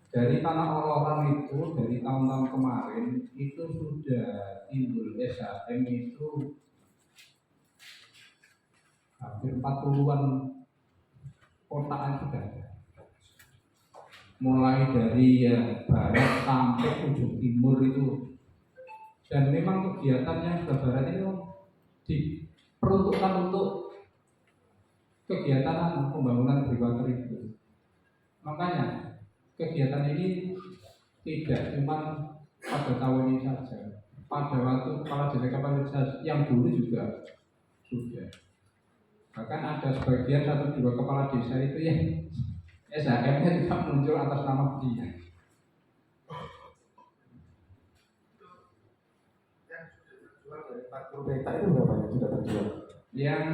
Dari tanah orang itu dari tahun-tahun kemarin itu sudah timbul SHM itu hampir 40-an kotaan sudah ada. Mulai dari barat sampai ujung timur itu, dan memang kegiatannya sebelah barat itu diperuntukkan untuk kegiatan pembangunan agrikultur itu. Makanya kegiatan ini tidak cuma pada tahun ini saja, pada waktu kepala desa kepala desa yang dulu juga sudah. Bahkan ada sebagian satu dua kepala desa itu yang SHM-nya juga muncul atas nama dia. Dari 40 peta itu berapa yang sudah terjual? Yang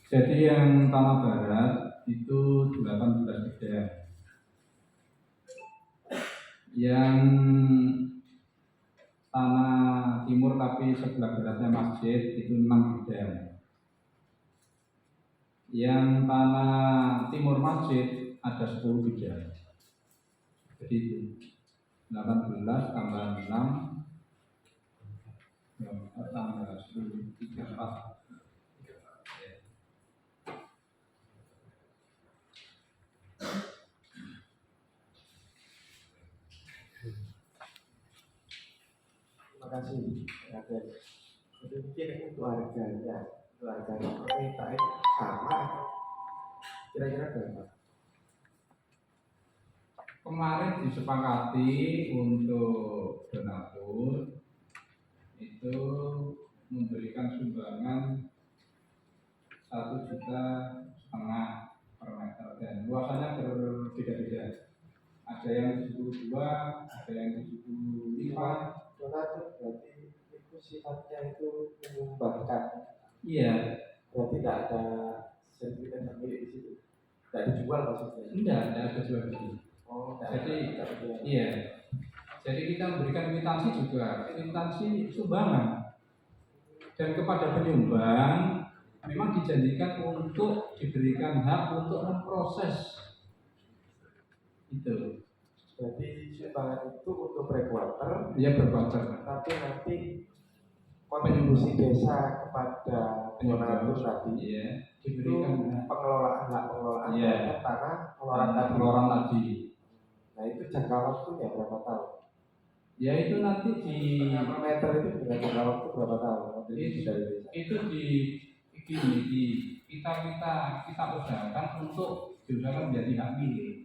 jadi yang tanah barat itu 18 bidang, yang tanah timur tapi sebelah baratnya masjid itu 6 bidang, yang tanah timur masjid ada 10 bidang. Jadi itu 18 tambah 6 tambah 10 34. Terima kasih, Raden. Jadi mungkin untuk harganya peta itu sama, kira-kira berapa? Kemarin disepakati untuk donatur itu memberikan sumbangan 1,5 juta per meter, dan luasannya berbeda-beda. Ada yang 72, ada yang 75. Donatur berarti itu sifatnya itu menyumbangkan. Iya. Berarti tidak ada sertifikat hak milik di situ. Tidak dijual maksudnya. Tidak ada jual beli. Oh, jadi iya. Jadi kita memberikan kwitansi juga, kwitansi sumbangan. Dan kepada penyumbang memang dijanjikan untuk diberikan hak untuk memproses itu. Berarti sumbangan itu untuk breakwater. Iya, breakwater. Tapi nanti kontribusi desa kepada donatur tadi, iya, diberikan pengelolaan iya, tanah pengelolaan tadi. Nah itu jangka waktunya berapa tahun? Ya itu nanti di per meter itu dengan jangka waktu berapa tahun? Itu kita usahakan untuk diusahakan menjadi hak milik.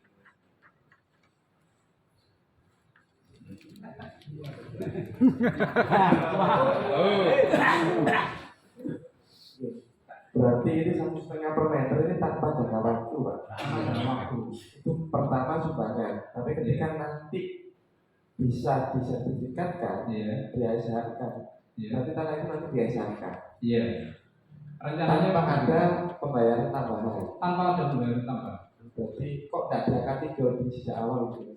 Berarti ini 1,5 per meter ini tanpa jangka waktu, Pak. Itu pertama sumbangan. Tapi ketika nanti bisa disertifikatkan, diajarkan, nanti tanah itu nanti diajarkan. Iya. Rencananya Pak ada pembayaran tambahan. Tanpa ada pembayaran tambahan. Berarti kok tidak diangkat tiga di sejak awal gitu?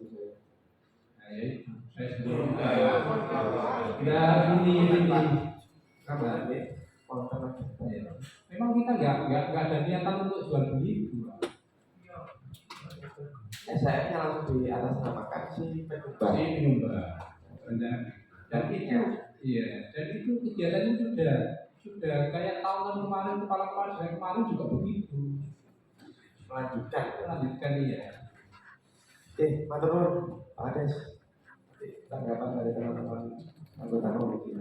Nah, ya itu. Saya sebelum ini kabar ini. Memang kita nggak ada niatan untuk jual beli itu. SHM-nya langsung di atas namakan si penyumbang. Dan itu, iya, dan itu kegiatannya sudah kayak tahun kemarin, kepala desa kemarin juga begitu. Melanjutkan iya. Oke, matur nuwun, Pak Ades. Tanggapan dari teman-teman anggota komisi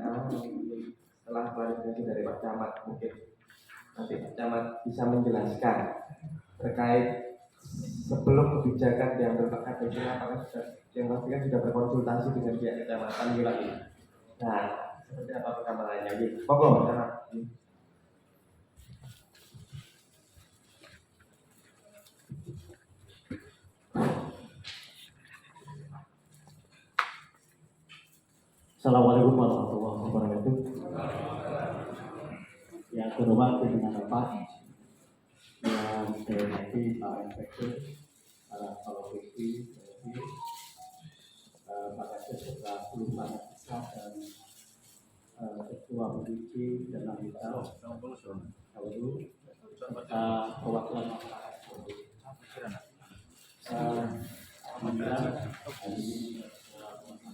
setelah klarifikasi dari Pak Camat, mungkin nanti Pak Camat bisa menjelaskan terkait sebelum kebijakan diambil Pak KDP apakah yang pastikan sudah berkonsultasi dengan pihak kecamatan wilayah. Nah, seperti apa perkembangannya? Monggo, Mas. Assalamualaikum warahmatullahi wabarakatuh. Yang terhormat pimpinan rapat, yang saya hormati Pak Inspektur, para Polisi, Pak Kasih serta seluruh rakyat besar dan Ketua Komisi dan Anggota Saudara serta perwakilan masyarakat.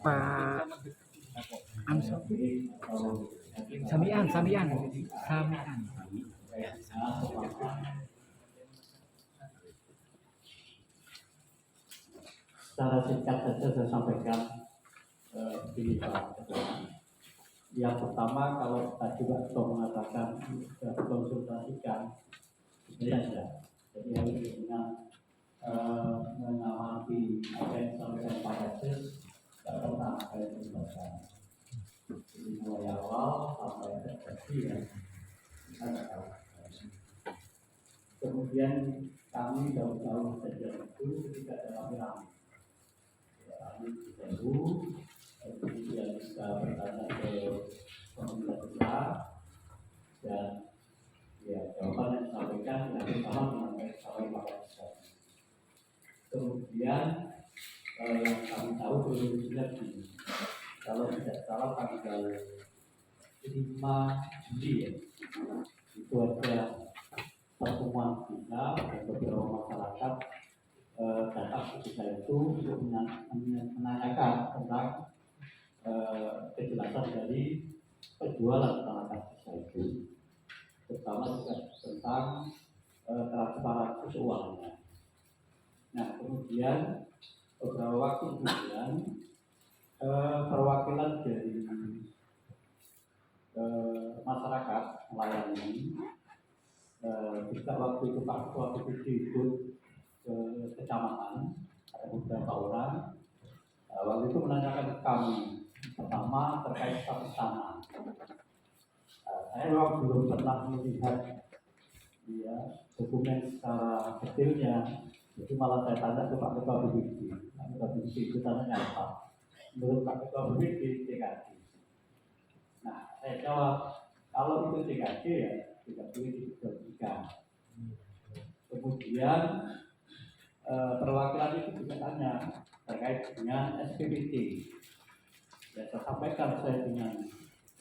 Pak Amsofi Samian. Secara singkat saja saya sampaikan ini Pak. Yang pertama, kalau tadi Pak Ketua mengatakan sudah dikonsultasikan, sebenarnya sudah. Jadi hari ini dengan mengamati apa yang disampaikan Pak Kasih, tidak pernah ada yang disampaikan. Jadi mulai awal sampai terjadi ya, kita tidak tahu. Kemudian kami jauh-jauh sejak itu ketika ada rame-rame. Kami dulu, kemudian kita bertanya ke pemerintah besar dan ya jawaban yang disampaikan nanti sama dengan yang disampaikan Pak Presiden. Kemudian yang kami tahu kondisinya begini, kalau tidak salah tanggal 5 Juli ya, itu ada pertemuan kita dan beberapa masyarakat datang ke kita itu untuk menanyakan tentang kejelasan dari penjualan tanah kita itu, terutama juga tentang transparansi keuangannya. Nah, kemudian beberapa waktu kemudian perwakilan dari masyarakat nelayan ini juga waktu itu Pak Ketua Komisi ikut ke kecamatan, ada beberapa orang. Waktu itu menanyakan ke kami, pertama terkait status tanah. Saya memang belum pernah melihat ya, dokumen secara detailnya, itu malah saya tanya ke Pak Ketua Komisi. Pak Ketua Komisi itu tanya apa? Menurut Pak Ketua Komisi TKD. Nah, saya jawab, kalau itu TKD ya tidak boleh diperhatikan. Kemudian perwakilan itu juga tanya terkait dengan SPPT. Ya, saya sampaikan saya dengan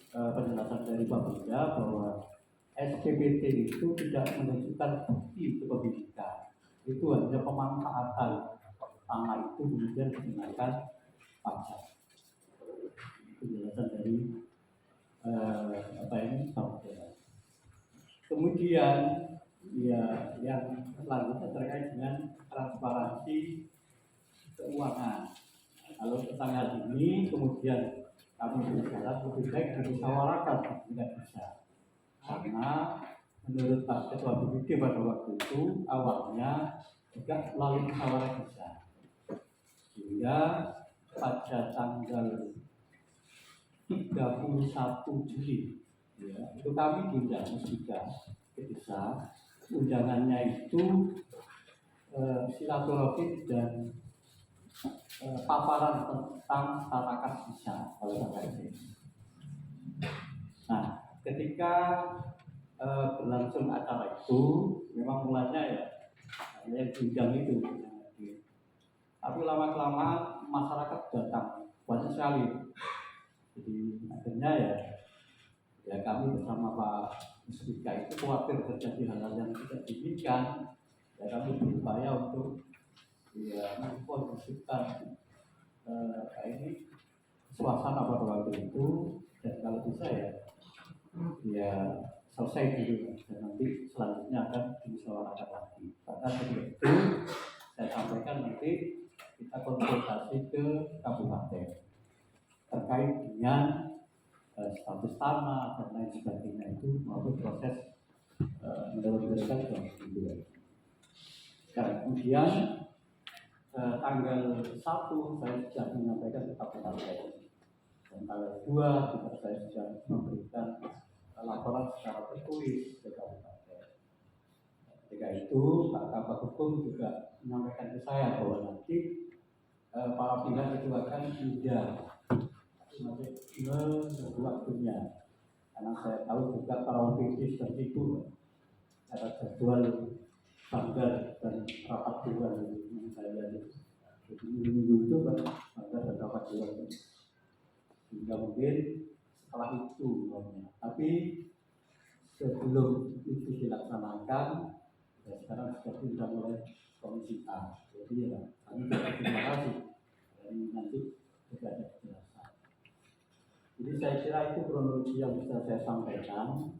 penjelasan dari Pak Bunda bahwa SPPT itu tidak menunjukkan bukti kepemilikan. Itu hanya pemanfaatan tanah itu kemudian dikenakan pajak. Itu penjelasan dari Pak Bunda. Kemudian ya yang selanjutnya terkait dengan transparansi keuangan. Kalau tentang hal ini kemudian kami berbicara lebih baik dimusyawarahkan tidak bisa, karena menurut Pak Ketua BPD pada waktu itu awalnya juga melalui musyawarah bisa, sehingga pada tanggal 31 Juli ya, itu kami diundang juga ke desa. Undangannya itu silaturahmi dan paparan tentang tata kas desa oleh Pak Presiden. Nah, ketika berlangsung acara itu, memang mulanya ya yang diundang itu, tapi lama-kelamaan masyarakat datang banyak sekali. Jadi akhirnya ya kami bersama Pak Musbika itu khawatir terjadi hal-hal yang tidak diinginkan. Ya kami berupaya untuk ya mengkondisikan ini suasana pada waktu itu, dan kalau bisa ya selesai dulu dan nanti selanjutnya akan dimusyawarahkan lagi. Bahkan ketika itu saya sampaikan nanti kita konsultasi ke kabupaten terkait dengan status tanah dan lain sebagainya itu maupun proses menurut mereka juga begitu. Dan kemudian tanggal 1 saya sudah menyampaikan ke KPK dan tanggal 2 juga saya sudah memberikan laporan secara tertulis ke KPK. Ketika itu Pak Kabak Hukum juga menyampaikan ke saya bahwa nanti para pihak itu akan tidak menunggu waktunya, karena saya tahu juga para wakil sudah sibuk ada jadwal banggar dan rapat dewan yang saya lihat. Jadi minggu itu kan banggar dan rapat dewan, sehingga mungkin setelah itu tapi sebelum itu dilaksanakan ya sekarang sudah diundang oleh Komisi A. Jadi ya kami terima kasih dan nanti tidak ada kejelasan. Jadi saya kira itu kronologi yang bisa saya sampaikan.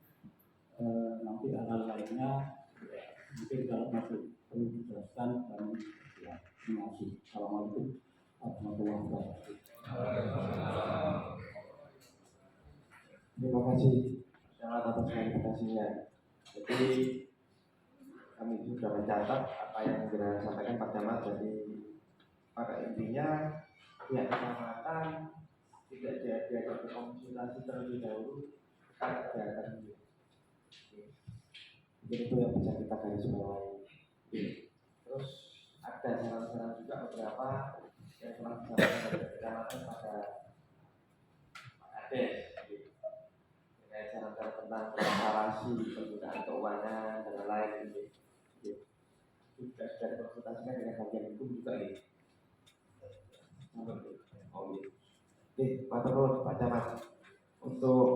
Nanti hal-hal lainnya ya, mungkin kalau masih perlu dijelaskan kami ya, terima kasih. Assalamualaikum warahmatullahi wabarakatuh. Terima kasih sangat atas klarifikasinya. Jadi kami sudah mencatat apa yang sudah disampaikan Pak Camat. Jadi pada intinya pihak kecamatan tidak diajak konsultasi terlebih dahulu terkait kegiatan ini. Jadi itu yang bisa kita garis bawahi. Terus ada saran-saran juga beberapa yang telah disampaikan dari kecamatan pada Pak Kades. Terkait saran-saran tentang transparansi penggunaan keuangan dan lain-lain. Juga sudah dikonsultasikan dengan bagian hukum juga ini. Oke, Pak Terus, Pak Camat, untuk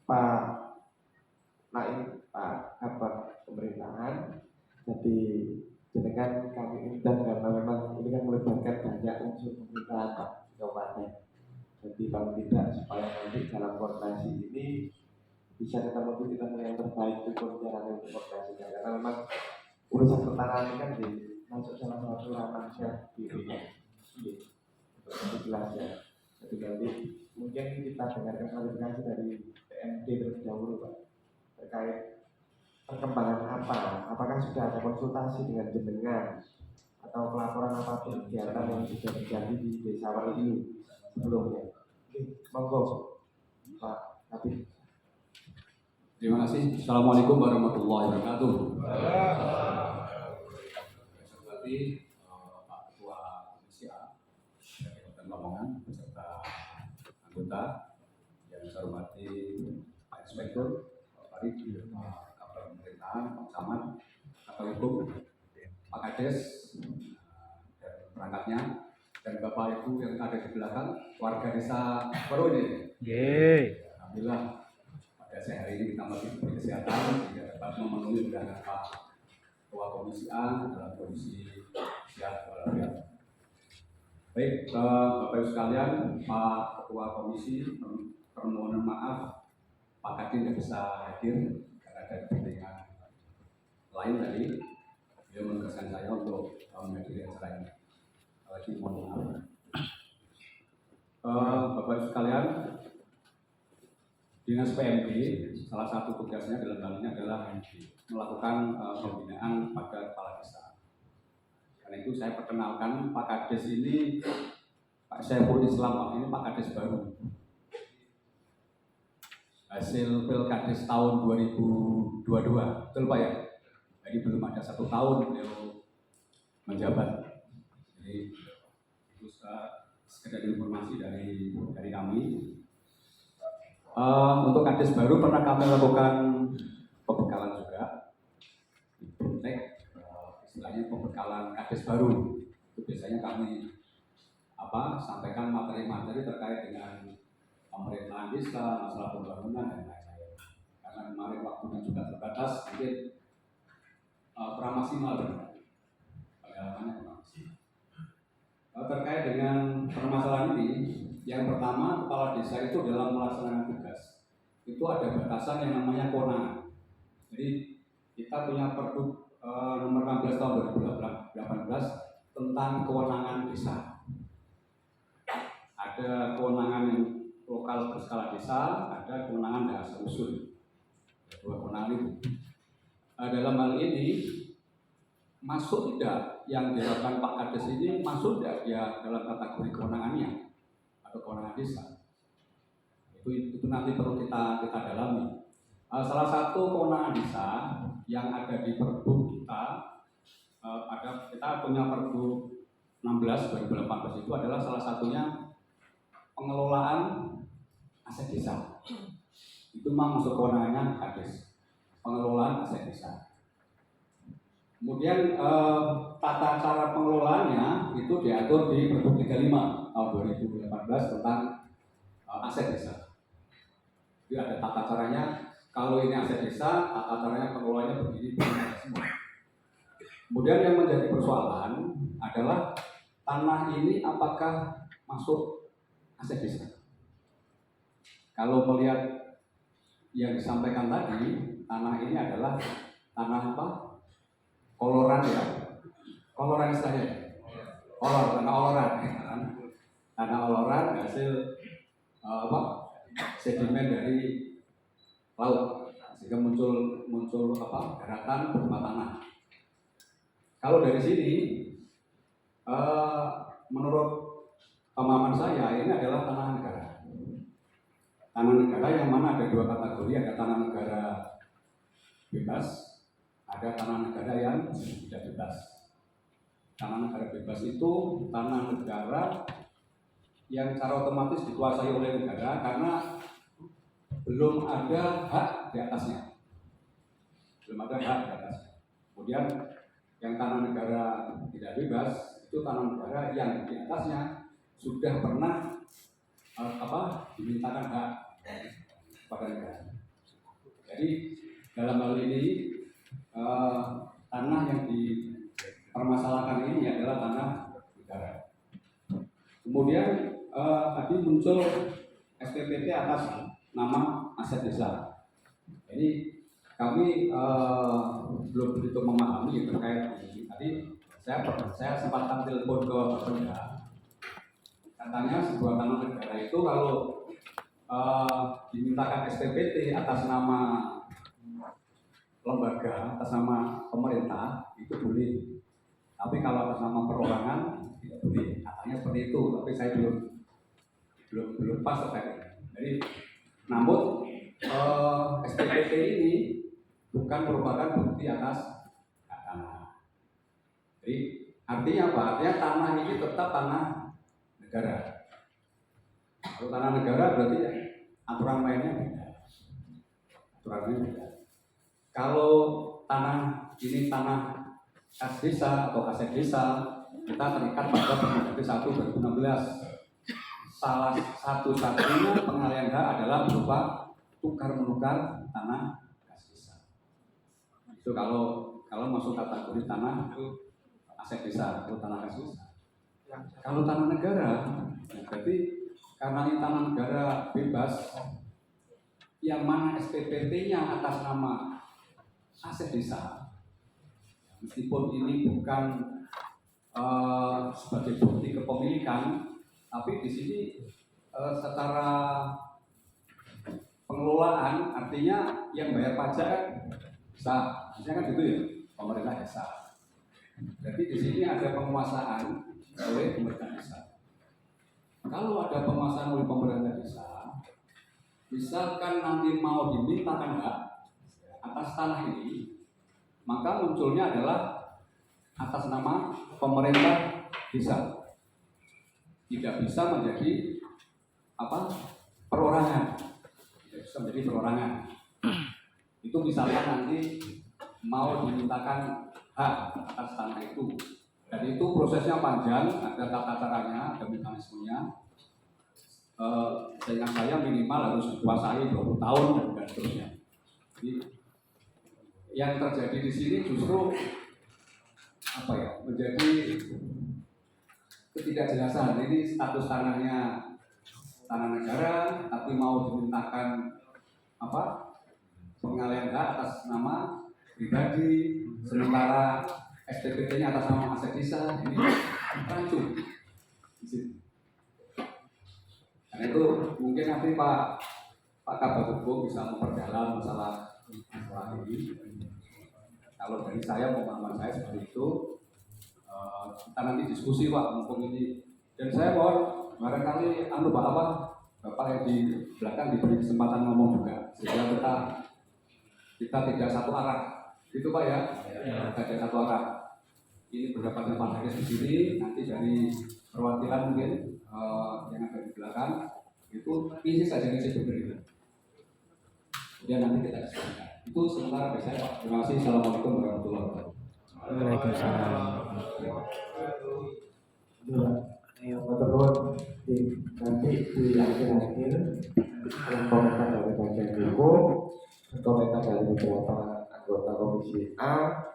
Pak Naim, Pak Kabak Pemerintahan, jadi jenengan kami undang karena memang ini kan melibatkan banyak unsur pemerintahan Pak Kabupaten. Jadi paling tidak supaya nanti dalam koordinasi ini bisa ketemu yang terbaik itu jalan untuk koordinasinya, karena memang urusan pertanahan ini kan masuk salah satu ranah dirinya. Itu jelas ya. Jadi nanti mungkin kita dengarkan klarifikasi dari PMD terlebih dahulu Pak terkait perkembangan apakah sudah ada konsultasi dengan jenengan atau pelaporan apapun kegiatan yang sudah terjadi di Desa Waruliu sebelumnya. Oke, monggo Pak Kabit. Terima kasih. Assalamualaikum warahmatullahi wabarakatuh. Seperti Pak Ketua Komisi A Kabupaten Lamongan beserta anggota yang saya hormati Pak Inspektur, Pak Farid, Pak Kabak Pemerintahan, Pak Camat, Kabak Hukum, Pak Kades, dan perangkatnya, dan Bapak Ibu yang ada di belakang, warga desa baru ini. Alhamdulillah. Saya hari ini kita masih diberi kesehatan tidak dapat memenuhi undangan Pak Ketua Komisi A dalam kondisi sehat walafiat. Baik, Bapak Ibu sekalian, Pak Ketua Komisi, permohonan maaf Pak Kadin tidak bisa hadir karena ada kepentingan lain tadi. Beliau menugaskan saya untuk menghadiri acara ini. Lagi mohon maaf. Bapak Ibu sekalian, Dinas PMD salah satu tugasnya dalam hal ini adalah melakukan pembinaan pada kepala desa. Karena itu saya perkenalkan Pak Kades ini, Pak Syaiful Islam, Pak ini Pak Kades baru. Hasil Pilkades tahun 2022, betul Pak ya? Jadi belum ada 1 tahun beliau menjabat. Jadi itu sekedar informasi dari kami. Untuk Kades baru pernah kami lakukan pembekalan juga, istilahnya pembekalan Kades baru. Itu biasanya kami sampaikan materi-materi terkait dengan pemerintahan desa, masalah pembangunan dan lain-lain. Karena kemarin waktunya juga terbatas, mungkin kurang maksimal pengalamannya kurang maksimal. Terkait dengan permasalahan ini, yang pertama, kepala desa itu dalam melaksanakan tugas itu ada batasan yang namanya kewenangan. Jadi kita punya Pergub nomor 16 tahun 2018 tentang kewenangan desa. Ada kewenangan yang lokal berskala desa, ada kewenangan dan asal usul. Dua kewenangan itu. Dalam hal ini masuk tidak yang dilakukan Pak Kades ini, masuk tidak dia dalam kategori kewenangannya atau kewenangan desa. Itu nanti perlu kita dalami. Salah satu kewenangan desa yang ada di Pergub kita punya Pergub 16 2018 itu adalah salah satunya pengelolaan aset desa. Itu memang masuk kewenangannya Kades, pengelolaan aset desa. Kemudian tata cara pengelolaannya itu diatur di Pergub 35 tahun 2018 tentang aset desa. Jadi ada tata caranya. Kalau ini aset desa, tata caranya pengelolaannya begini semua. Kemudian yang menjadi persoalan adalah tanah ini apakah masuk aset desa? Kalau melihat yang disampaikan tadi, tanah ini adalah tanah apa? Koloran ya, koloran istilahnya, tanah oloran, tanah oloran hasil sedimen dari laut, sehingga muncul daratan berupa tanah. Kalau dari sini, menurut pemahaman saya ini adalah tanah negara. Tanah negara yang mana ada dua kategori, ada tanah negara bebas, ada tanah negara yang tidak bebas. Tanah negara bebas itu tanah negara yang secara otomatis dikuasai oleh negara karena belum ada hak di atasnya. Belum ada hak di atasnya. Kemudian yang tanah negara tidak bebas itu tanah negara yang di atasnya sudah pernah dimintakan hak kepada negara. Jadi dalam hal ini tanah yang dipermasalahkan ini adalah tanah negara. Kemudian tadi muncul SPPT atas nama aset desa. Jadi kami belum begitu memahami terkait ini. Tadi saya sempat telepon ke Bapenda. Katanya sebuah tanah negara itu kalau dimintakan SPPT atas nama lembaga, atas nama pemerintah itu boleh. Tapi kalau atas nama perorangan tidak boleh. Katanya seperti itu. Tapi saya belum pas terkait. Jadi namun SPPT ini bukan merupakan bukti atas hak tanah. Jadi artinya apa? Artinya tanah ini tetap tanah negara. Kalau tanah negara berarti aturan mainnya beda. Aturannya beda. Kalau tanah ini tanah kas desa atau aset desa, kita terikat pada Permendagri 1 2016. Salah satu-satunya pengalihan hak adalah berupa tukar menukar tanah kas desa. Itu kalau masuk kategori tanah itu aset desa atau tanah kas desa. Kalau tanah negara, berarti karena ini tanah negara bebas, yang mana SPPT-nya atas nama aset desa, meskipun ini bukan sebagai bukti kepemilikan, tapi di sini secara pengelolaan artinya yang bayar pajak kan bisa, misalnya kan gitu ya, pemerintah desa. Jadi di sini ada penguasaan oleh pemerintah desa. Kalau ada penguasaan oleh pemerintah desa, misalkan nanti mau dimintakan hak atas tanah ini, maka munculnya adalah atas nama pemerintah desa. Tidak bisa menjadi perorangan. Tidak bisa menjadi perorangan. Itu misalkan nanti mau dimintakan hak atas tanah itu. Dan itu prosesnya panjang, ada tata caranya, ada mekanismenya. Dengan saya minimal harus dikuasai 20 tahun dan seterusnya. Jadi yang terjadi di sini justru menjadi ketidakjelasan. Ini status tanahnya tanah negara, tapi mau dimintakan pengalihan hak atas nama pribadi, sementara SPPT-nya atas nama aset desa. Ini rancu. Karena itu mungkin nanti Pak Kabag Hukum bisa memperdalam masalah ini. kalau dari saya pemahaman saya seperti itu, kita nanti diskusi Pak mumpung ini. Dan saya mohon barangkali Bapak yang di belakang diberi kesempatan ngomong juga sehingga kita tidak satu arah, gitu Pak ya, tidak satu arah. Ini pendapatnya Pak Haris di sini, nanti dari perwakilan mungkin yang ada di belakang itu isi saja ngisi berbeda. Kemudian nanti kita diskusikan. Itu sementara dari saya Pak. Terima kasih. Assalamualaikum warahmatullahi wabarakatuh. Waalaikumsalam. Menurut nanti di akhir-akhir komentar dari bagian hukum, komentar dari beberapa anggota komisi A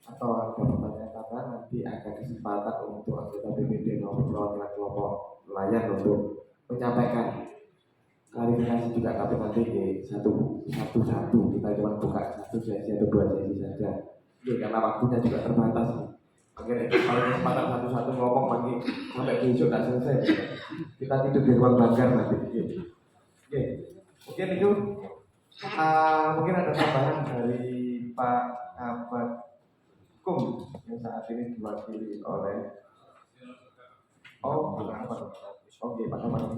atau ada pertanyaan tambahan, nanti ada kesempatan untuk anggota BPD maupun perwakilan kelompok nelayan untuk menyampaikan klarifikasi juga, tapi nanti satu kita cuma buka satu sesi atau dua sesi saja. Karena waktunya juga terbatas. Oke, kalau kesempatan satu-satu ngomong pagi sampai besok tak selesai, kita tidur di ruang banggar nanti. Oke, mungkin itu mungkin ada tambahan dari Pak Ahmad Kum yang saat ini diwakili oleh Pak Ahmad. Oke, Pak Ahmad. Oke,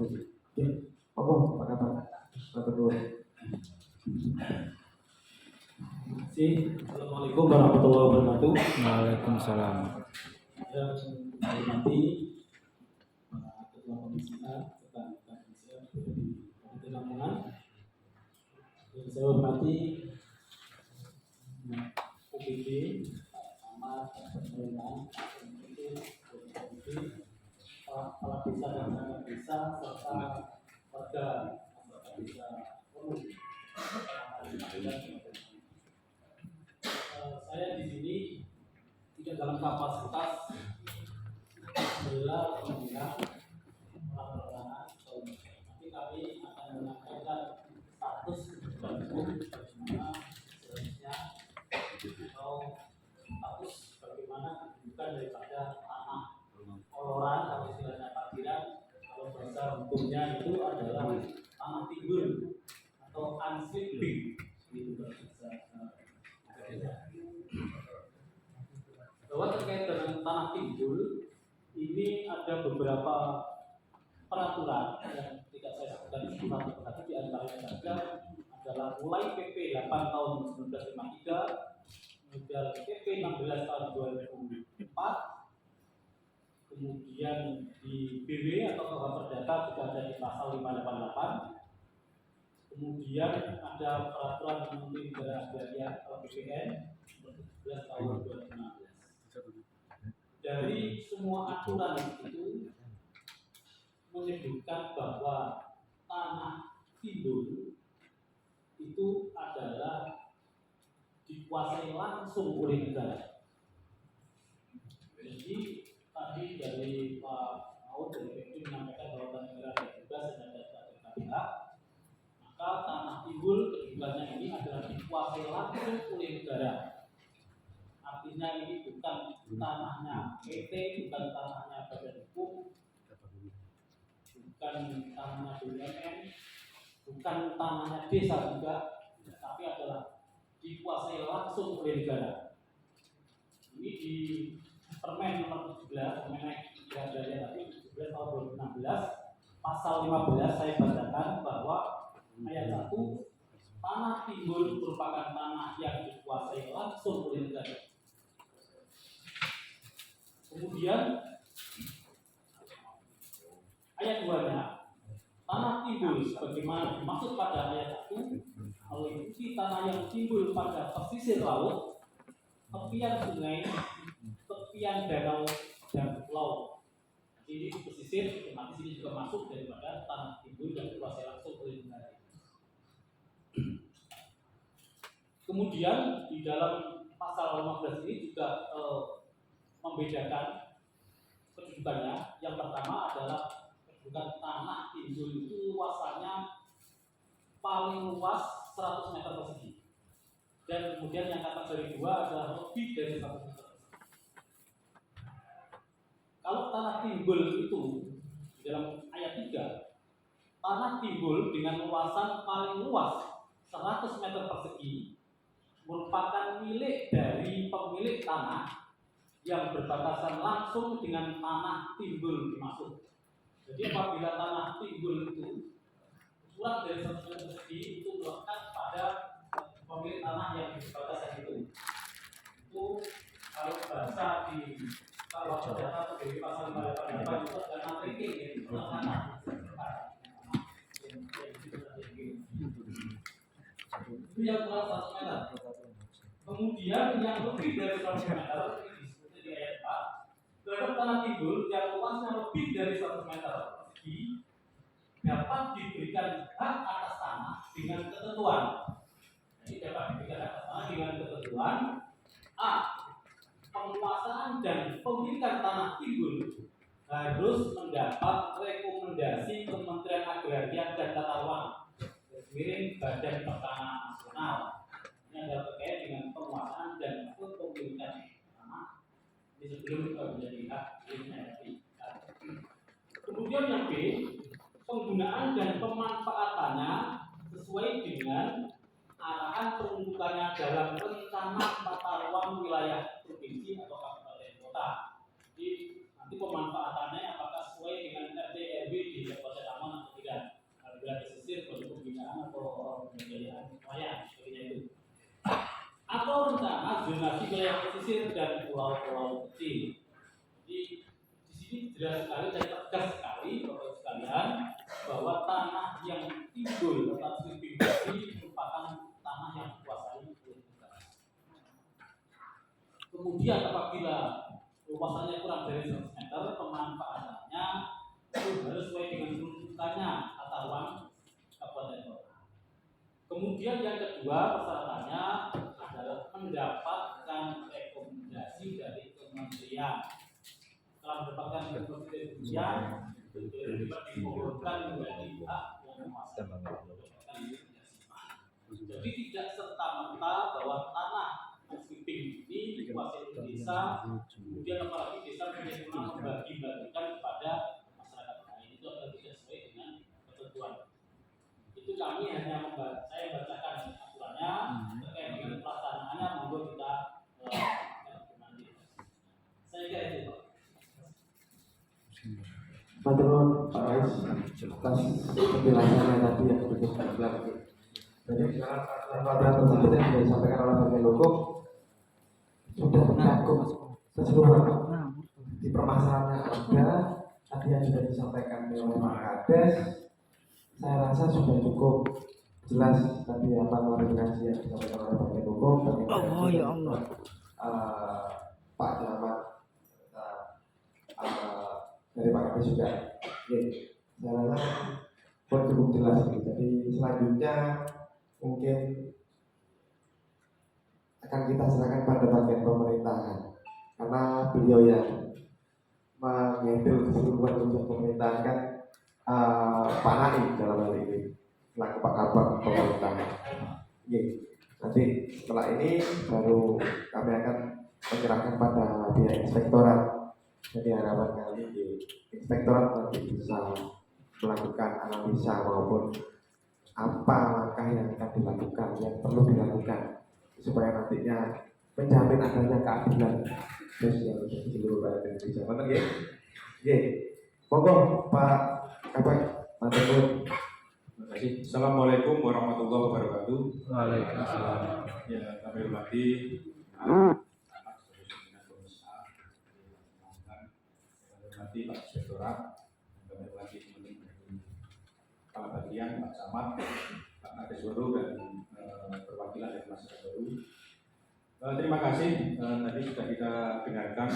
Pak Ahmad. Assalamualaikum warahmatullahi wabarakatuh. Waalaikumsalam. Yang saya hormati Ketua Komisi A serta anggota Komisi A di Komite Lamongan. Yang saya hormati OPD, Pak Ahmad, pemerintahan, kepala desa dan perangkat desa serta warga masyarakat desa umum. Saya di sini tidak dalam kapasitas adalah pembina orang-orang, tapi kami akan menyampaikan status hukum bagaimana seharusnya atau status bagaimana kedudukan daripada tanah oloran atau istilahnya parkiran. Kalau bahasa hukumnya itu adalah tanah timbul atau unsleeping itu bahasa. Bahwa terkait dengan tanah timbul ini ada beberapa peraturan yang tidak saya sebutkan satu persatu, di antaranya saja adalah mulai PP 8 tahun 1953, kemudian PP 16 tahun 2004, kemudian di BW atau KUH Perdata juga ada di pasal 588. Kemudian ada peraturan Menteri Negara Agraria atau BPN nomor 17 tahun 2016. Dari semua aturan itu menyebutkan bahwa tanah timbul itu adalah dikuasai langsung oleh negara. Jadi tadi dari Pak Maud dari PPD menyampaikan bahwa tanah negara ada tugas dan ada KPH. Maka tanah timbul kedudukannya ini adalah dikuasai langsung oleh negara. Artinya ini bukan tanahnya PT, bukan tanahnya badan hukum, bukan tanahnya BUMN, bukan tanahnya desa juga, tapi adalah dikuasai langsung oleh negara. Ini di Permen nomor 17, Permen Agraria tadi 17 tahun 2016, pasal 15 saya bacakan bahwa ayat 1, tanah timbul merupakan tanah yang dikuasai langsung oleh negara. Kemudian ayat 2-nya, tanah timbul sebagaimana dimaksud pada ayat 1 meliputi tanah yang timbul pada pesisir laut, tepian sungai, tepian danau dan pulau. Jadi pesisir, otomatis ini juga masuk daripada tanah timbul yang dikuasai langsung oleh negara. Kemudian di dalam pasal 15 ini juga membedakan kedudukannya. Yang pertama adalah kedudukan tanah timbul itu luasannya paling luas 100 meter persegi. Dan kemudian yang kategori 2 adalah lebih dari 100 meter persegi. Kalau tanah timbul itu di dalam ayat 3, tanah timbul dengan luasan paling luas 100 meter persegi merupakan milik dari pemilik tanah yang berbatasan langsung dengan tanah timbul dimaksud. Jadi apabila tanah timbul itu kurang dari 100 meter persegi itu melekat pada pemilik tanah yang berbatasan itu. Itu kalau bahasa di kalau data dari pasal 58 itu adalah tracking ya, tanah. Itu yang kurang 100 meter. Kemudian yang lebih dari 100 meter ini disebut di ayat 4 terhadap tanah timbul yang luasnya lebih dari 100 meter persegi dapat diberikan hak atas tanah dengan ketentuan. Jadi dapat diberikan hak atas tanah dengan ketentuan A. Penguasaan dan pemilikan tanah timbul harus mendapat rekomendasi Kementerian Agraria dan Tata Ruang miring Badan Pertanahan Nasional. Ini adalah terkait dengan penguasaan dan kepemilikan tanah di sebelum menjadi hak milik. Kemudian yang B, penggunaan dan pemanfaatannya sesuai dengan arahan peruntukannya dalam rencana tata ruang wilayah provinsi atau kabupaten kota. Jadi nanti pemanfaatannya apakah sesuai dengan RT RW di kabupaten aman atau tidak? Bila pesisir untuk pembinaan atau pemberdayaan nelayan sebagainya itu. Atau rencana zonasi wilayah pesisir dan pulau-pulau kecil. Jadi di sini jelas sekali dan tegas sekali Bapak sekalian bahwa tanah yang timbul atau sweeping body merupakan tanah yang dikuasai oleh negara. Kemudian apabila luasannya kurang dari 100 meter, pemanfaatannya itu harus sesuai dengan peruntukannya tata ruang kabupaten kota. Kemudian yang kedua persyaratannya adalah mendapatkan rekomendasi dari kementerian. Setelah mendapatkan rekomendasi kementerian, dikumpulkan menjadi hak yang menguasai. Jadi tidak serta-merta bahwa tanah sweeping ini dikuasai oleh desa, kemudian apalagi desa menjadi membagi-bagikan kepada masyarakat lain. Itu adalah tidak sesuai dengan ketentuan. Itu kami hanya saya bacakan aturannya terkait dengan pelaksanaannya, monggo kita nanti. Saya kira itu. Menurut Pak Rais atas penjelasannya tadi yang cukup jelas. Jadi peraturan tersebut yang sudah disampaikan oleh Bapak Loko sudah mencakup keseluruhan di permasalahannya ada tadi yang sudah disampaikan oleh Pak Kades. Saya rasa sudah cukup jelas tadi apa klarifikasi yang disampaikan oleh Bapak Loko. Oh ya Allah. Pak Camat dari Pak Kades juga. Saya rasa cukup jelas. Jadi selanjutnya mungkin akan kita serahkan pada bagian pemerintahan karena beliau yang menghandle keseluruhan urusan pemerintahan kan Pak Naim dalam hal ini selaku Pak Kabak pemerintahan. Nanti setelah ini baru kami akan menyerahkan pada pihak inspektorat. Jadi harapan kami di inspektorat nanti bisa melakukan analisa maupun apa langkah yang akan dilakukan, yang perlu dilakukan supaya nantinya menjamin adanya keadilan sosial di seluruh rakyat Indonesia. Benar ya? Monggo Pak Kabak, matur nuwun. Terima kasih. Assalamualaikum warahmatullahi wabarakatuh. Waalaikumsalam. Ya, kami hormati Pak Inspektorat, kami hormati teman-teman Kepala Bagian, Pak Camat, Pak Kades Baru dan perwakilan dari masyarakat baru. Terima kasih. Tadi sudah kita dengarkan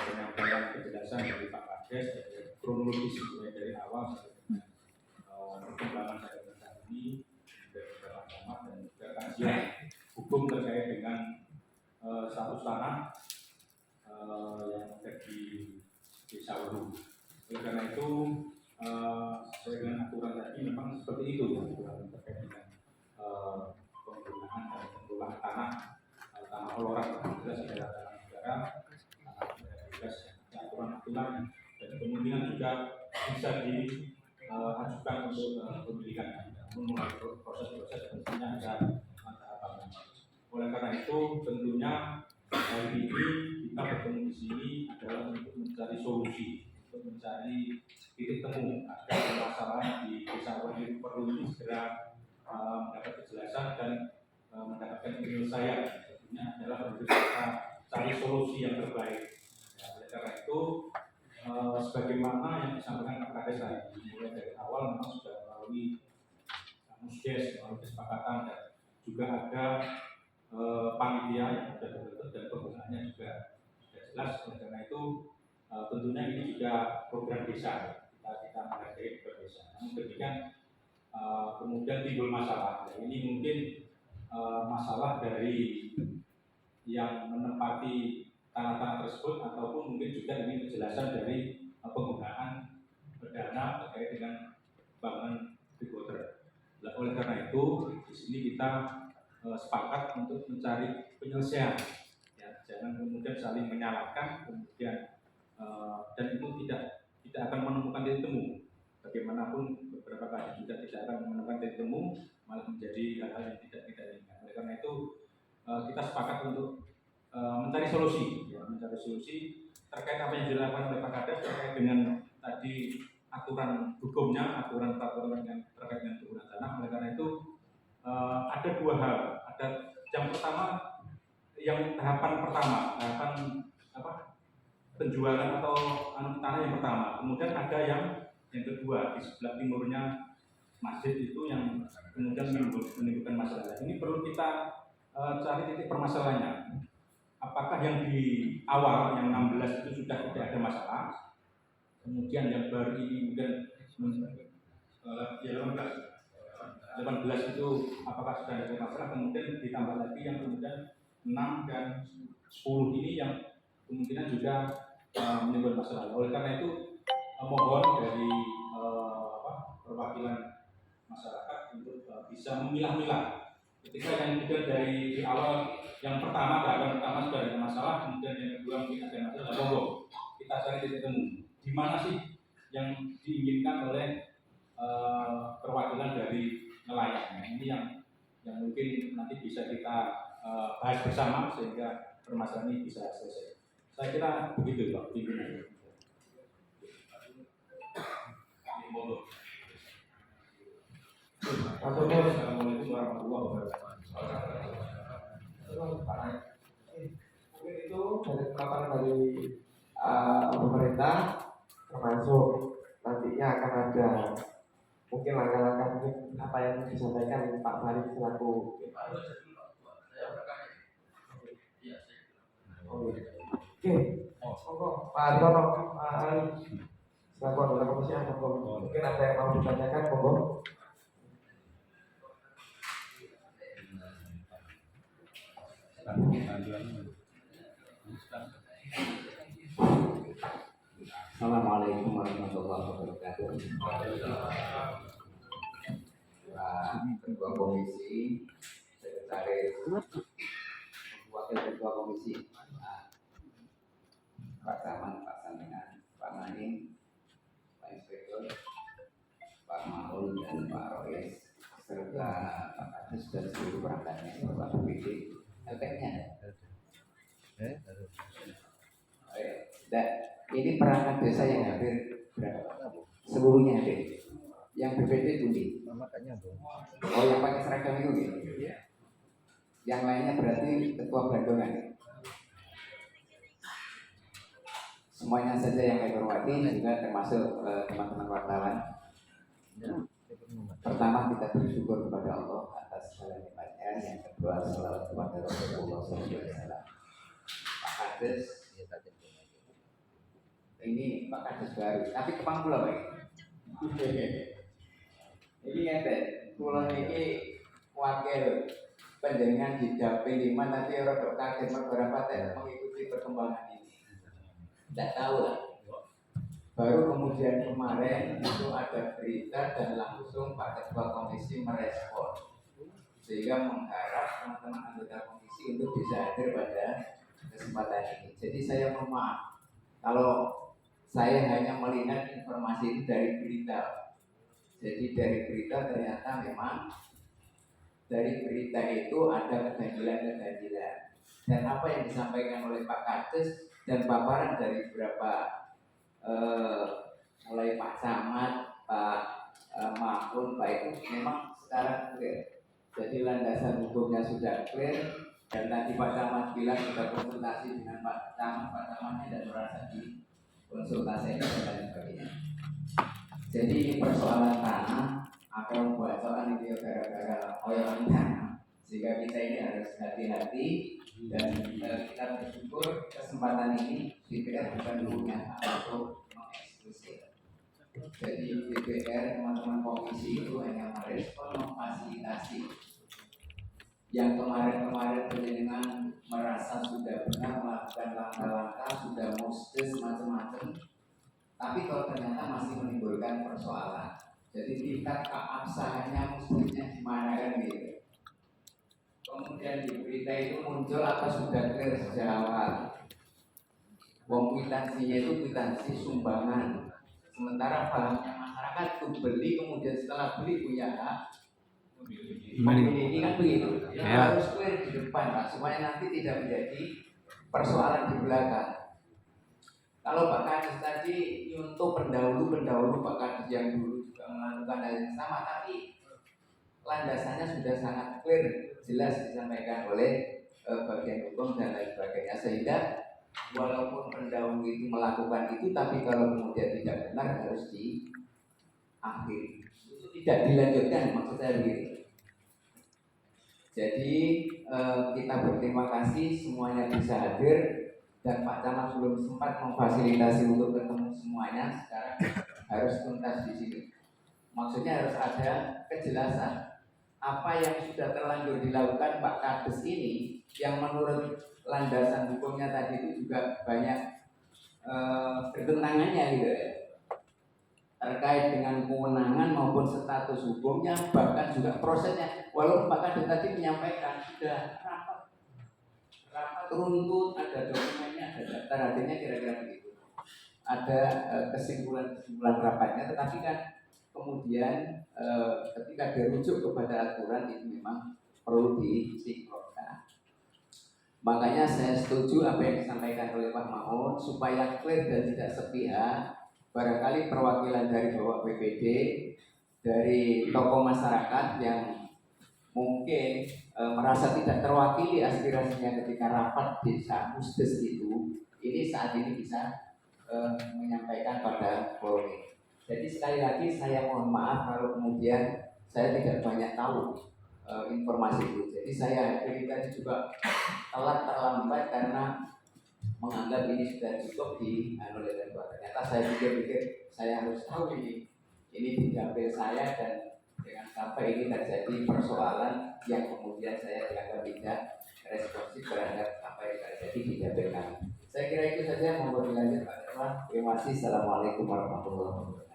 penyampaian penjelasan dari Pak Kades kronologis mulai dari awal sampai dengan perkembangan sampai dengan saat ini dari Pak Camat dan juga kajian hukum terkait dengan status tanah yang ada di Desa Ulu. Oleh karena itu, sesuai dengan aturan tadi memang seperti itu ya, aturan terkait dengan penggunaan dan pengelolaan tanah oloran, jelas adalah tanah negara, tanah bebas, aturan-aturan dan kemungkinan juga bisa diajukan untuk pemilikan, memulai proses-proses tentunya ada tahapan. Oleh karena itu tentunya hari ini kita bertemu di sini adalah untuk mencari solusi, untuk mencari titik temu agar masalah di desa Wonogiri perlu ini segera mendapat kejelasan dan mendapatkan penyelesaian. Tentunya adalah untuk kita cari solusi yang terbaik. Ya, oleh karena itu sebagaimana yang disampaikan Pak Kades tadi, mulai dari awal memang sudah melalui musdes, melalui kesepakatan dan juga ada panitia yang sudah terbentuk dan penggunaannya juga sudah jelas. Oleh karena itu tentunya ini juga program desa, kita menghargai program desa. Namun ketika kemudian timbul masalah, ya, ini mungkin masalah dari yang menempati tanah-tanah tersebut ataupun mungkin juga ini kejelasan dari penggunaan dana terkait dengan bangunan big water. Oleh karena itu di sini kita sepakat untuk mencari penyelesaian, ya, jangan kemudian saling menyalahkan kemudian dan itu tidak akan menemukan titik temu. Bagaimanapun beberapa kali juga tidak akan menemukan titik temu, malah menjadi hal-hal yang tidak kita inginkan. Oleh karena itu kita sepakat untuk mencari solusi, ya, mencari solusi terkait apa yang dilakukan oleh Pak Kades terkait dengan tadi aturan hukumnya, aturan peraturan yang terkait dengan penggunaan tanah. Oleh karena itu ada dua hal. Ada yang pertama, yang tahapan penjualan atau tanah yang pertama. Kemudian ada yang kedua di sebelah timurnya masjid itu yang kemudian menimbulkan masalah. Ini perlu kita cari titik permasalahannya. Apakah yang di awal yang 16 itu sudah tidak ada masalah? Kemudian yang baru ini kemudian 18 itu apakah sudah ada masalah? Kemudian ditambah lagi yang kemudian 6 dan 10 ini yang kemungkinan juga menimbulkan masalah. Oleh karena itu mohon dari perwakilan masyarakat untuk bisa memilah-milah. Ketika yang kemudian dari awal yang pertama sudah ada masalah, kemudian yang kedua mungkin ada masalah, monggo kita cari titik temu. Di mana sih yang diinginkan oleh perwakilan dari nelayan? Ini yang mungkin nanti bisa kita bahas bersama sehingga permasalahan ini bisa selesai. Saya kira begitu Pak pimpinan. Monggo. Assalamualaikum warahmatullahi wabarakatuh. Mungkin itu dari penerapan dari pemerintah, termasuk nantinya akan ada mungkin langkah-langkah mungkin apa yang disampaikan Pak Farid selaku Oke, Pak Artono, selaku anggota komisi A, mungkin ada yang mau ditanyakan, monggo. Assalamualaikum warahmatullahi wabarakatuh. Ketua Komisi, Sekretaris, Wakil Ketua Komisi, Pak Camat, Pak Samingan, Pak Maning, Pak Inspektur, Pak Maul dan Pak Royes, serta Pak Kades dan seluruh perangkatnya, Pak BPD, LPM-nya. Ini perangkat desa yang hampir berapa? Seluruhnya hadir. Yang BPD Budi. Oh, yang pakai seragam itu gitu. Yang lainnya berarti ketua bandungan. Semuanya saja yang saya hormati juga termasuk teman-teman wartawan. Pertama kita bersyukur kepada Allah atas segala nikmatnya. Yang kedua selawat kepada Rasulullah SAW. Pak Kades, ini Pak Kades baru, tapi kepang pula Pak. Ini ada, pulau ini wakil penjaringan di Dapil 5 nanti orang kaget beberapa mengikuti perkembangan ini. Tidak tahu lah. Baru kemudian kemarin itu ada berita dan langsung Pak Ketua Komisi merespon, sehingga mengharap teman-teman anggota komisi untuk bisa hadir pada kesempatan ini. Jadi saya mohon maaf kalau saya hanya melihat informasi itu dari berita. Jadi dari berita ternyata memang dari berita itu ada keganjilan-keganjilan. Dan apa yang disampaikan oleh Pak Kades dan paparan dari beberapa mulai Pak Camat, Pak Mahfud, Pak itu memang sekarang clear. Jadi landasan hukumnya sudah clear. Dan tadi Pak Camat bilang sudah konsultasi dengan Pak Camat, Pak Camatnya tidak merasa di konsultasi dan lain sebagainya. Jadi ini persoalan tanah, apa yang bocoran itu gara-gara oyolan tanah. Sehingga kita ini harus hati-hati dan kita bersyukur kesempatan ini DPR bukan punya untuk mengeksekusi. Jadi DPR teman-teman komisi itu hanya merespon, memfasilitasi. Yang kemarin-kemarin penjenengan merasa sudah benar melakukan langkah-langkah, sudah musdes macam-macam, tapi kalau ternyata masih menimbulkan persoalan. Jadi tingkat keabsahannya musdesnya di mana kan gitu. Kemudian di berita itu muncul apa sudah clear sejak awal. Wong kwitansinya itu kwitansi sumbangan. Sementara pahamnya masyarakat itu beli, kemudian setelah beli punya hak memiliki, kan begitu. Ya. Harus clear di depan Pak, supaya nanti tidak menjadi persoalan di belakang. Kalau Pak Kades tadi untuk pendahulu Pak Kades yang dulu juga melakukan hal yang sama, tapi landasannya sudah sangat clear, jelas disampaikan oleh bagian hukum dan lain sebagainya, sehingga walaupun pendahulu itu melakukan itu, tapi kalau kemudian tidak benar harus diakhiri, itu tidak dilanjutkan, maksud saya begitu. Jadi kita berterima kasih semuanya bisa hadir. Dan Pak Camat belum sempat memfasilitasi untuk ketemu semuanya, sekarang harus tuntas di sini. Maksudnya harus ada kejelasan apa yang sudah terlanjur dilakukan Pak Kades ini, yang menurut landasan hukumnya tadi itu juga banyak bertentangannya gitu ya, terkait dengan kewenangan maupun status hukumnya, bahkan juga prosesnya. Walaupun Pak Kades tadi menyampaikan sudah rapat runtut, ada dokumennya, ada daftar hadirnya, kira-kira begitu. Ada kesimpulan rapatnya, tetapi kan kemudian ketika dirujuk kepada aturan itu memang perlu disinkronkan. Makanya saya setuju apa yang disampaikan oleh Pak Mahfud supaya clear dan tidak sepihak. Barangkali perwakilan dari Bapak BPD, dari tokoh masyarakat yang mungkin merasa tidak terwakili aspirasinya ketika rapat desa musdes itu, ini saat ini bisa menyampaikan pada forum. Jadi sekali lagi saya mohon maaf kalau kemudian saya tidak banyak tahu informasi itu. Jadi saya hadir tadi juga telat terlambat karena menganggap ini sudah cukup oleh Bapak. Ternyata saya pikir-pikir saya harus tahu ini diambil saya, dan dengan sampai ini terjadi persoalan yang kemudian saya dianggap tidak responsif terhadap apa yang terjadi di DPR. Saya kira itu saja, mohon dilanjut Pak Irwan. Terima kasih. Assalamualaikum warahmatullahi wabarakatuh.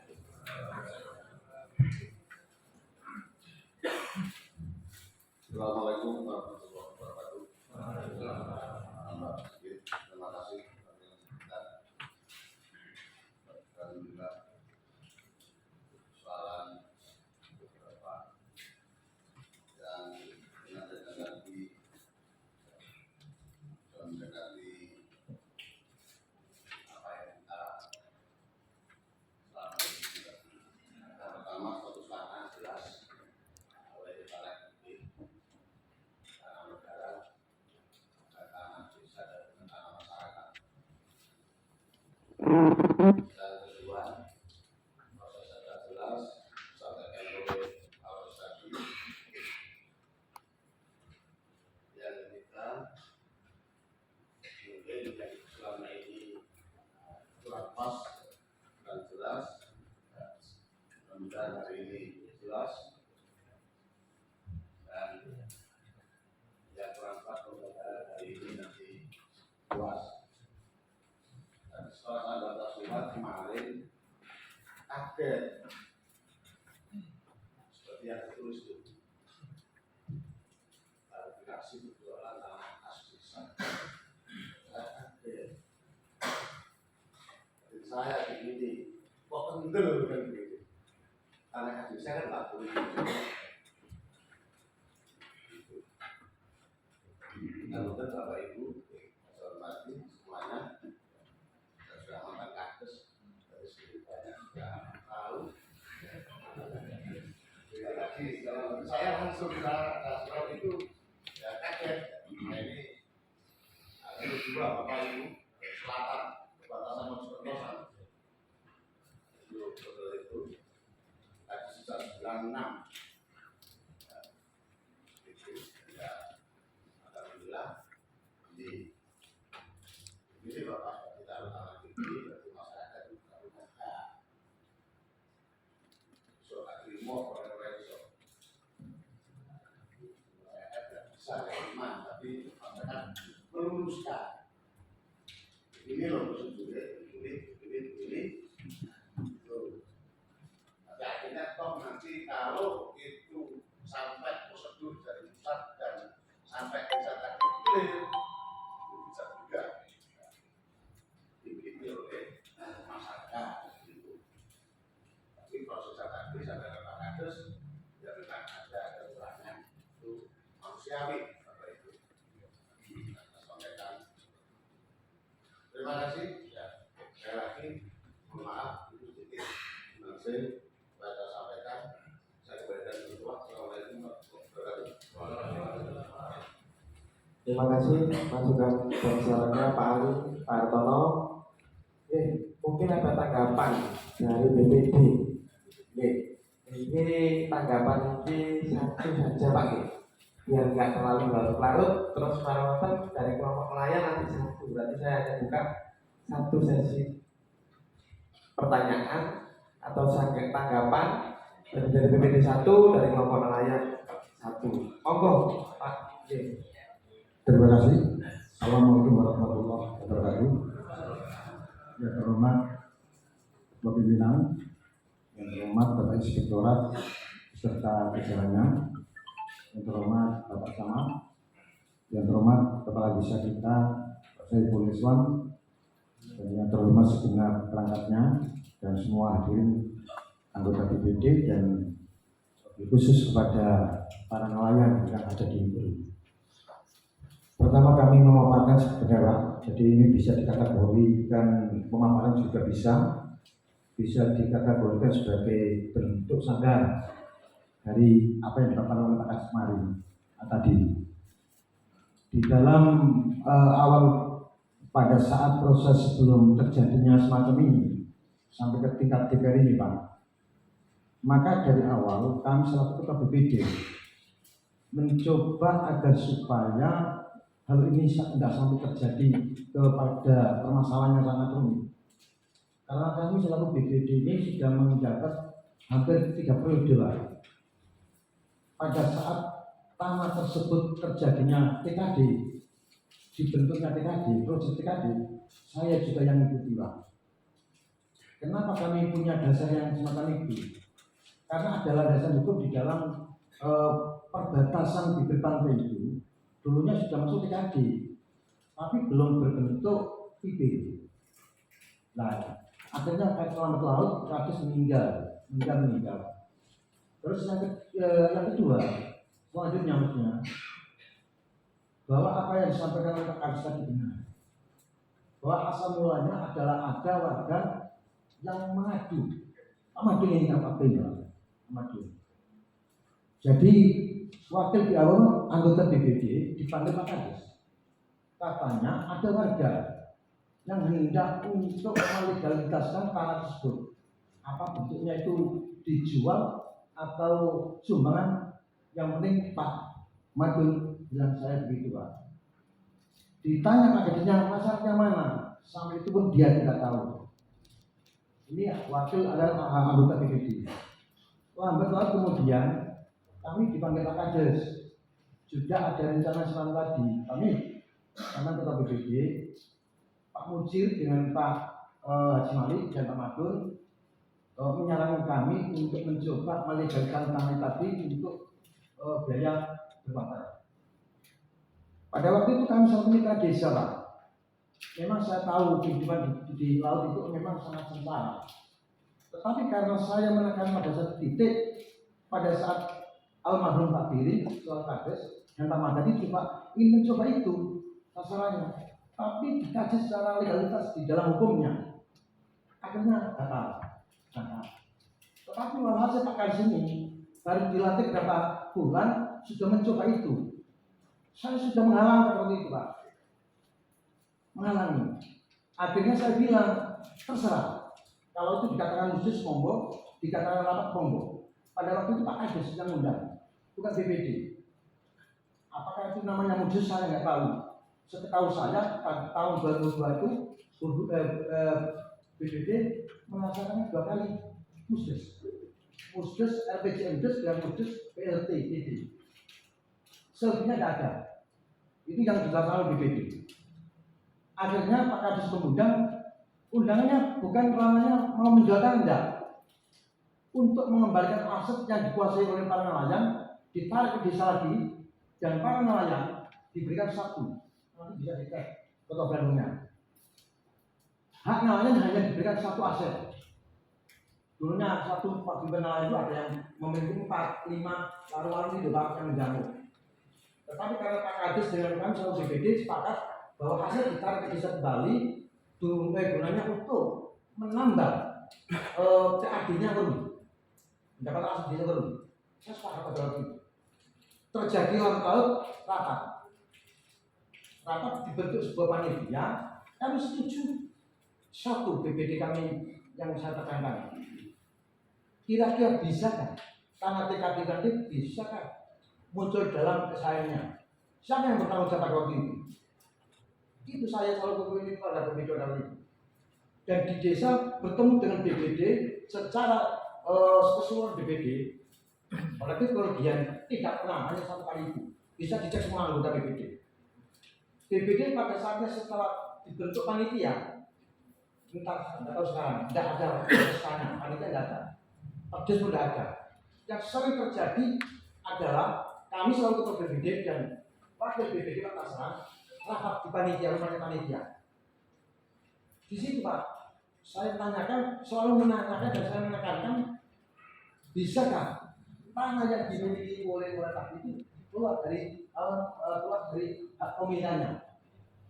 Assalamualaikum warahmatullahi wabarakatuh. Terima kasih. Alhamdulillah. Soalan beberapa yang mendekati apa yang kita selama ini. Yang pertama, status tanah jelas oleh para negara, tanah desa dan tanah masyarakat. Dan kedua, proses sudah jelas disampaikan oleh Pak Ustadz. Yang ketiga, mungkin yang selama ini kurang pas dan jelas, mudah-mudahan hari ini jelas, dan yang kurang pas mudah-mudahan hari ini nanti puas. Dan setelah tanggal Jumat kemarin kaget seperti yang tertulis itu, klarifikasi berjualan tanah kas desa. Saya kaget. Jadi saya begini, kok kendel kan begitu? Tanah kas desa kan tak boleh. Anggota Bapak Ibu, saya hormati semuanya. Saya sudah mantan Kades, dari segi banyak sudah tahu. Terima kasih. Kalau saya langsung ke Nasrul itu ya kaget. Nah ini ada dua Bapak Ibu selatan perbatasan Mojokerto sama. Itu tadi sejak 96. Ini Bapak kita utama ini berarti masyarakat juga punya hak. Soal agrimo orang-orang itu masyarakat tidak bisa terima, tapi masyarakat meluruskan. Ini loh ini. Tapi akhirnya toh nanti kalau itu sampai prosedur dari pusat dan sampai ke desa clear, bisa juga dimiliki oleh masyarakat gitu. Tapi proses tadi sampai ke Pak Kades ya memang ada kekurangan itu manusiawi Bapak Ibu. Sampaikan. Terima kasih. Ya, sekali lagi mohon maaf itu sedikit masih saya sampaikan. Saya berikan berdoa. Assalamualaikum warahmatullahi wabarakatuh. Terima kasih masukan pembicaraannya Pak Ali, Pak Hartono. Mungkin ada tanggapan dari BPD. Ini tanggapan ini satu saja Pak, biar nggak terlalu larut-larut. Terus Marawatan dari kelompok nelayan nanti satu. Berarti saya akan buka satu sesi pertanyaan atau tanggapan dari BPD satu, dari kelompok nelayan satu. Monggo Pak. Terima kasih. Assalamualaikum warahmatullahi wabarakatuh. Yang terhormat Bapak Pimpinan, yang terhormat Bapak Inspektorat beserta jajarannya, yang terhormat Bapak Camat, yang terhormat Kepala Desa kita Pak Saiful Iswan, dan yang terhormat segenap perangkatnya dan semua hadirin anggota BPD dan khusus kepada para nelayan yang ada di Buru. Pertama kami memaparkan sebenarnya, jadi ini bisa dikategorikan pemaparan juga bisa dikategorikan sebagai bentuk sadar dari apa yang dipaparkan oleh Pak Kasmari tadi. Di dalam awal pada saat proses sebelum terjadinya semacam ini sampai ke tingkat DPR ini Pak, maka dari awal kami selaku Ketua BPD mencoba agar supaya hal ini tidak sampai terjadi kepada permasalahan yang sangat rumit. Karena kami selaku BPD ini sudah menjabat hampir 3 periode lah. Pada saat tanah tersebut terjadinya TKD, dibentuknya TKD, proses TKD, saya juga yang mengikuti Pak. Kenapa kami punya dasar yang semacam itu? Karena ada landasan hukum di dalam perbatasan bibir pantai itu. Dulunya sudah masuk TKD, tapi belum berbentuk IP. Nah, akhirnya selamat laut praktis meninggal. Terus yang kedua, selanjutnya maksudnya, bahwa apa yang disampaikan oleh Pak Kadis tadi benar, bahwa asal mulanya adalah ada warga yang mengadu. Mengadu ini apa mengadu. Jadi wakil di awal anggota BPD dipanggil Pak Kadis. Katanya ada warga yang hendak untuk melegalisasikan tanah tersebut. Apa bentuknya itu dijual atau sumbangan? Yang penting Pak Madun bilang saya begitu Pak. Ditanya Pak Kadisnya masyarakatnya mana? Sampai itu pun dia tidak tahu. Ini wakil adalah anggota BPD. Lambat laun kemudian kami dipanggil Pak Kadis. Juga ada rencana semalam tadi. Kami karena Ketua BPD, Pak Mujir dengan Pak Haji Malik dan Pak Madun menyarankan kami untuk mencoba melegalkan tanah tadi untuk biaya berpatar. Pada waktu itu kami satu mitra desa Pak. Memang saya tahu kehidupan di laut itu memang sangat sengsara. Tetapi karena saya menekan pada satu titik, pada saat almarhum Pak Biri soal Kades dan Pak Magadi coba ingin mencoba itu sasarannya, tapi dikaji secara legalitas di dalam hukumnya, akhirnya gagal. Tetapi walhasil Pak Kades ini baru dilantik berapa bulan sudah mencoba itu. Saya sudah menghalangi waktu itu Pak, menghalangi. Akhirnya saya bilang terserah. Kalau itu dikatakan khusus monggo, dikatakan rapat monggo. Pada waktu itu Pak Kades yang undang, bukan BPD. Apakah itu namanya khusus saya nggak tahu. Setahu saya pada tahun 2002 itu BPD melaksanakan 2 kali musdes, RPJMdes dan musdes PLT. Selebihnya tidak ada. Itu yang dilaksanakan BPD. Akhirnya Pak Kades mengundang, undangannya bukan ranahnya mau menjual enggak, untuk mengembalikan aset yang dikuasai oleh para nelayan, ditarik ke desa lagi, dan para nelayan diberikan satu, nanti bisa dicek foto Bandungnya. Hak nelayan hanya diberikan satu aset. Dulunya satu paguyuban nelayan itu ada yang memiliki 4, 5 warung-warung itu Pak yang menjamu. Tetapi karena Pak Kades dengan kami selalu BPD sepakat bahwa hasil ditarik ke desa kembali, gunanya untuk menambah CAD-nya turun, mendapat aset desa turun. Saya sepakat pada waktu itu. Terjadi laut rapat dibentuk sebuah panitia, kami setuju. Satu BPD kami yang saya tekankan, kira-kira bisa kan? Karena TKD bisa kan muncul dalam kesayangannya. Siapa yang bertanggung jawab waktu itu? Itu saya selalu berpikir pada BPD itu. Dan di desa bertemu dengan BPD secara keseluruhan BPD. Apalagi kerugian tidak pernah hanya satu kali itu. Bisa dicek semua anggota BPD. BPD pada saatnya setelah dibentuk panitia, entah tidak tahu sekarang, tidak ada sekarang, panitia tidak ada, Perdes pun tidak ada. Yang sering terjadi adalah kami selalu ketua BPD dan wakil BPD Pak Tasran rapat di panitia, rumahnya panitia. Di situ Pak, saya tanyakan, selalu menanyakan dan saya menekankan, bisakah tanah yang dimiliki oleh Pak itu keluar dari hak pemilihannya?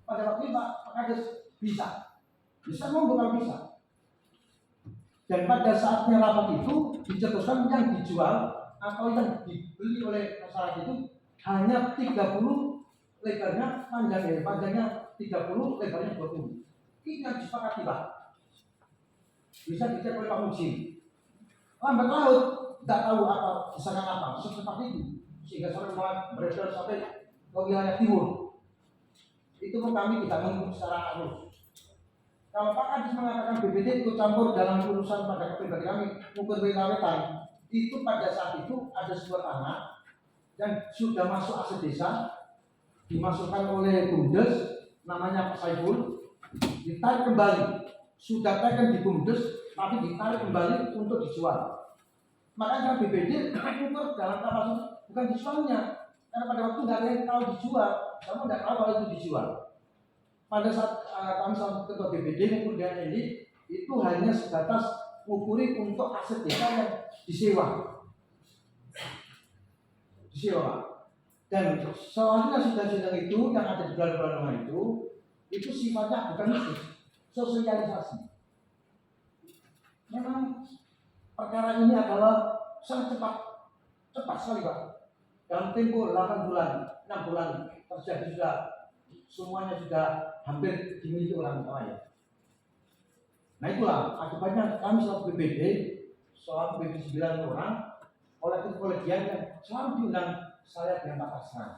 Pada waktu itu Pak Kades bisa membuka bisa. Dan pada saatnya rapat itu dicetuskan yang dijual atau yang dibeli oleh masyarakat itu hanya 30, lebarnya panjangnya 30, lebarnya 20. Ini yang disepakati Pak. Bisa dicek oleh Pak Muji. Lambat laut tidak tahu apa misalkan apa seperti itu, sehingga sampai mulai beredar sampai ke wilayah timur. Itu pun kami tidak mengikuti secara arus. Kalau Pak Kades mengatakan BPD ikut campur dalam urusan pada pribadi kami mengukur wetan, itu pada saat itu ada sebuah tanah yang sudah masuk aset desa, dimasukkan oleh Bumdes, namanya Pak Saiful, ditarik kembali, sudah taken di Bumdes, tapi ditarik kembali untuk dijual. Makanya BPD mengukur dalam kapasitas bukan dijualnya, karena pada waktu nggak ada yang tahu dijual, kamu nggak tahu kalau itu dijual. Pada saat kami sama ketua BPD mengukur dengan ini, itu hanya sebatas ngukuri untuk aset desa yang disewa. Dan soalnya sudah itu yang ada di bulan-bulan rumah itu sifatnya bukan khusus, sosialisasi. Memang perkara ini adalah sangat cepat sekali Pak. Dalam tempo 8 bulan, 6 bulan terjadi sudah semuanya sudah hampir dimiliki orang lain. Nah itulah akibatnya kami selaku BPD, selaku BPD 9 orang, oleh kolegian yang selalu diundang saya dengan Pak Tasran.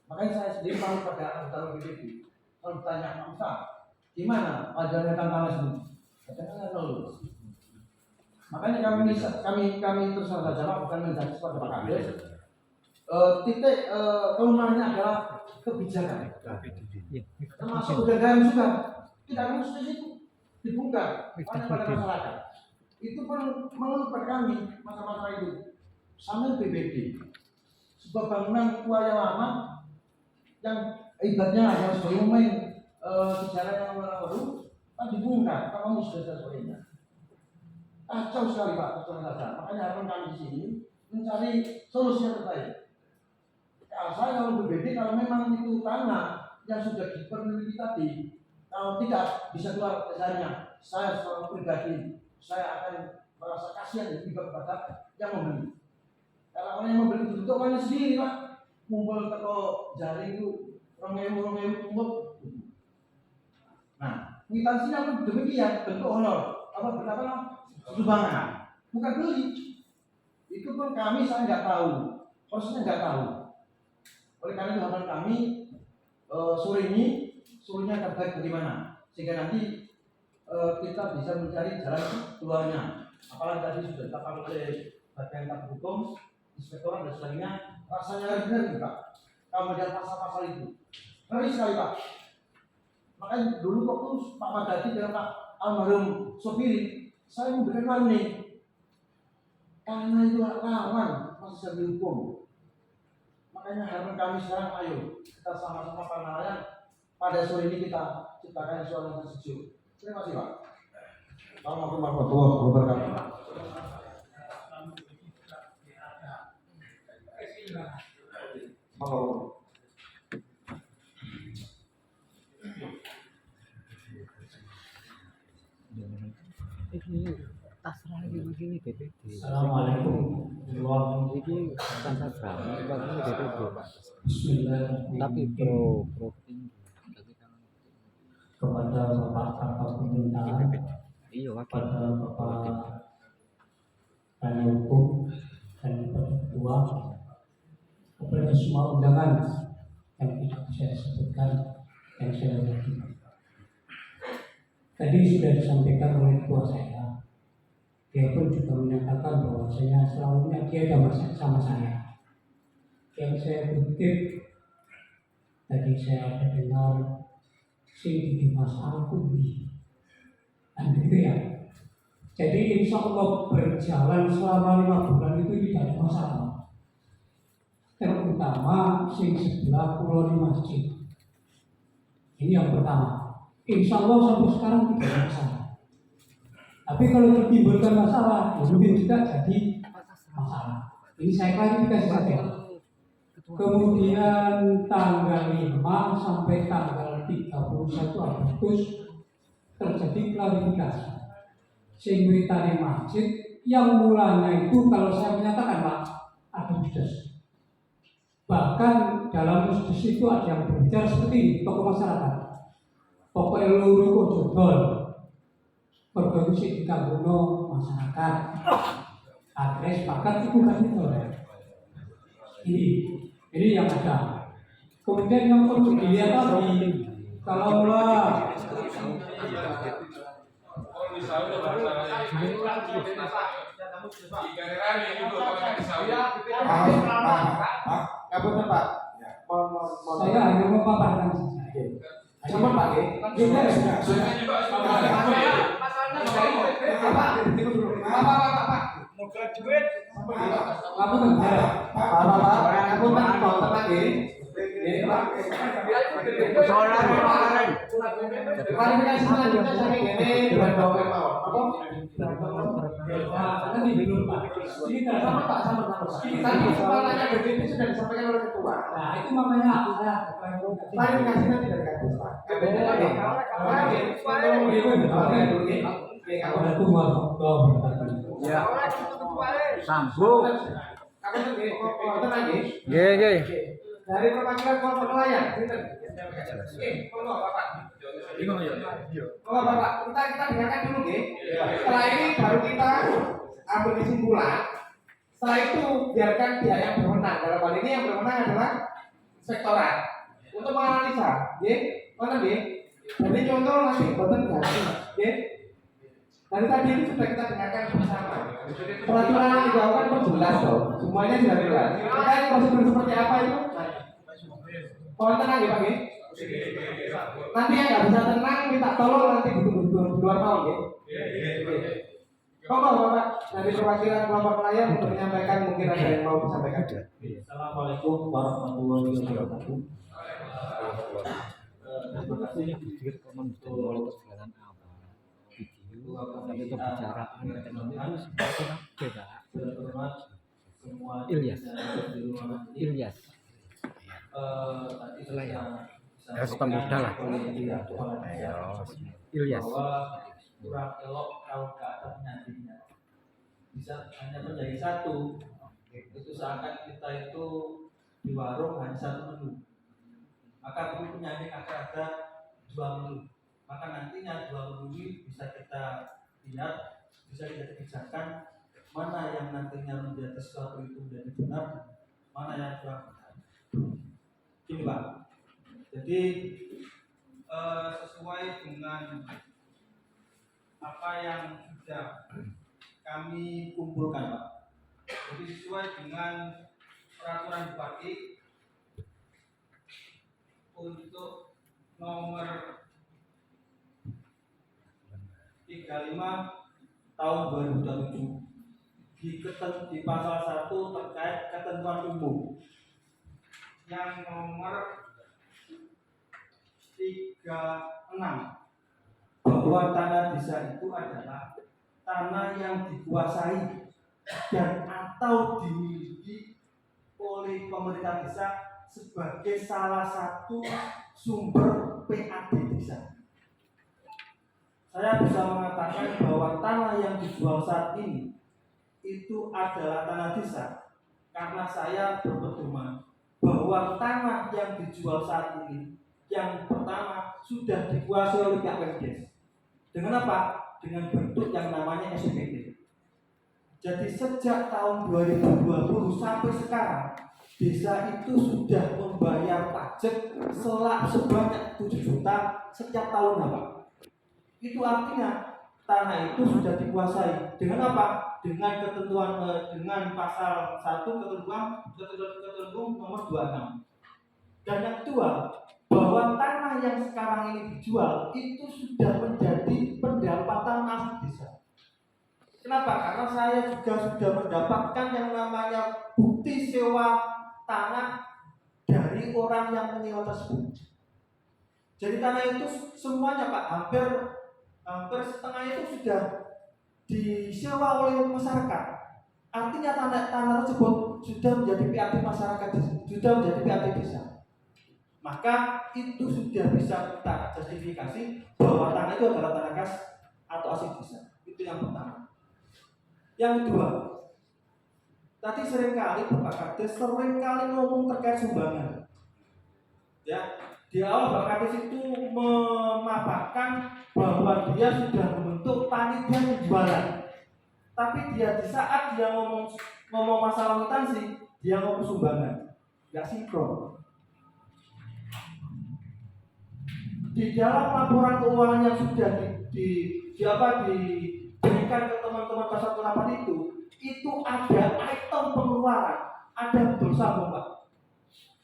Makanya saya sendiri malu pada anggota BPD. Kalau ditanya Pak Ustaz, gimana ajarnya tantangan ini? Katanya lulus. Makanya kami terus saja Pak, bukan menjadi kepada Pak Kades. Titik kelemahannya adalah kebijakan. Termasuk undang juga tidak harus di situ dibuka pada masyarakat. Itu pun mengeluh pada kami masa-masa itu. Sambil BPD, sebuah bangunan tua yang lama yang ibaratnya yang sebagai momen sejarah yang baru kan dibongkar, kamu sudah sebagainya. Kacau sekali Pak, betul saja. Makanya harapan kami di sini mencari solusi yang terbaik. Nah, saya kalau BPD kalau memang itu tanah yang sudah dipeneliti tadi, kalau tidak bisa keluar dasarnya, saya secara pribadi saya akan merasa kasihan juga kepada yang membeli. Kalau orang yang membeli itu orangnya sendiri Pak, ngumpul ke jaring itu rongeu kumpul. Nah, kwitansinya pun demikian, bentuk honor, berapa sumbangan, bukan beli. Itu pun kami saya nggak tahu, prosesnya nggak tahu. Oleh karena itu harapan kami sorenya terbaik bagaimana, sehingga nanti kita bisa mencari jalan keluarnya. Apalagi tadi sudah ditetapkan oleh bagian tak hukum, inspektorat dan sebagainya, rasanya benar Pak. Kalau melihat pasal-pasal itu, ngeri sekali Pak. Makanya dulu waktu Pak Madadi dan Pak almarhum sopiri, saya memberikan warning karena itu rawan masih dihukum. Makanya harapan kami sekarang, ayo kita sama-sama para nelayan pada sore ini kita ciptakan suara yang sejuk. Terima kasih Pak. Assalamualaikum warahmatullahi wabarakatuh. Halo. Ini tasrah lagi begini BPD. Assalamualaikum warahmatullahi Ini bukan tasrah, ini begini BPD. Bismillahirrahmanirrahim. Tapi pro tinggi. Kepada Bapak Kakak Pemerintahan, Iya wakil. kepada Bapak Tanya Hukum dan kepada Ketua, kepada semua undangan yang tidak saya sebutkan yang saya hormati. Tadi sudah disampaikan oleh ketua saya, dia pun juga menyatakan bahwasanya selalunya dia ada sama saya. Yang saya kutip tadi saya ada dengar sing di masalah kubi, dan gitu ya. Jadi insya Allah berjalan selama 5 bulan itu tidak ada masalah. Terutama sing sebelah pulau di masjid. Ini yang pertama. Insya Allah sampai sekarang tidak ada masalah. Tapi kalau menimbulkan masalah, ya mungkin juga jadi masalah. Ini saya klarifikasi saja. Kemudian tanggal 5 sampai tanggal 31 Agustus terjadi klarifikasi. Sing beritanya masjid yang mulanya itu kalau saya menyatakan Pak, ada jusdes. Bahkan dalam jusdes itu ada yang berbicara seperti ini, tokoh masyarakat. Pokoknya luru kok jodol, berbagus digangguno masyarakat. Akhirnya sepakat itu kan itu. Ini yang ada. Kemudian yang perlu dilihat lagi, kalau saya hanya memaparkan saja. Sama Pak Nah itu makanya saya klarifikasi nanti dari Kadus Pak. Ya. Sambung. Ye. Dari perwakilan kelompok nelayan, Bapak, kita dengarkan dulu, Setelah ini baru kita ambil kesimpulan. Setelah itu biarkan pihak yang berwenang. Dalam hal ini yang berwenang adalah inspektorat untuk menganalisa, mana Jadi contoh nanti boten ganti, dari tadi itu sudah kita dengarkan bersama. Peraturan yang dibawakan pun jelas loh, semuanya sudah jelas. Kita prosedur seperti apa itu? Mohon tenang ya Pak. Nanti yang nggak bisa tenang minta tolong nanti di luar tahun Bapak dari perwakilan kelompok nelayan untuk menyampaikan, mungkin ada yang mau disampaikan. Assalamualaikum warahmatullahi wabarakatuh. Terima kasih Mulai perjalanan awal video sampai pembicaraan itu seperti apa Pak? semua Ilyas. di rumah nanti. Ilyas. Tadi Itulah ya. sudah Ya, pemuda lah. oleh tiga kepala Ayo, desa Ilyas. bahwa kurang elok kalau ke atas nyanyinya bisa hanya menjadi satu. Itu seakan kita itu di warung hanya satu menu, maka perlu penyanyi akan ada dua menu. Maka nantinya dua menu ini bisa kita lihat, bisa kita pisahkan mana yang nantinya menjadi sesuatu itu menjadi benar, mana yang kurang benar. Gini Pak, jadi sesuai dengan apa yang sudah kami kumpulkan Pak, jadi sesuai dengan peraturan bupati untuk nomor 35 tahun 2007 di pasal 1 terkait ketentuan umum yang nomor 36 bahwa tanah desa itu adalah tanah yang dikuasai dan atau dimiliki oleh pemerintah desa sebagai salah satu sumber PAD desa. Saya bisa mengatakan bahwa tanah yang dijual saat ini itu adalah tanah desa karena saya berpedoman bahwa tanah yang dijual saat ini yang pertama sudah dikuasai oleh pihak Pemdes. Dengan apa? Dengan bentuk yang namanya SPT. Jadi sejak tahun 2020 sampai sekarang desa itu sudah membayar pajak sebanyak 7 juta setiap tahun Pak. Itu artinya tanah itu sudah dikuasai dengan apa? Dengan ketentuan dengan pasal 1 ketentuan nomor 26. Dan yang kedua, bahwa tanah yang sekarang ini dijual itu sudah menjadi pendapatan asli desa. Kenapa? Karena saya juga sudah mendapatkan yang namanya bukti sewa tanah dari orang yang menyewa tersebut. Jadi tanah itu semuanya Pak, hampir setengah itu sudah disewa oleh masyarakat. Artinya tanah tersebut sudah menjadi PAD masyarakat, sudah menjadi PAD desa. Maka itu sudah bisa kita justifikasi bahwa tanah itu adalah tanah kas atau aset desa. Itu yang pertama. Yang kedua, tadi seringkali Bapak Kades ngomong terkait sumbangan. Ya, di awal Bapak Kades itu memaparkan bahwa dia sudah membentuk panitia penjualan. Tapi di saat dia ngomong masalah kwitansi, dia ngomong sumbangan. Enggak sinkron. Di dalam laporan keuangan yang sudah diberikan ke teman-teman pasar kelapan itu ada item pengeluaran, ada bersama Pak.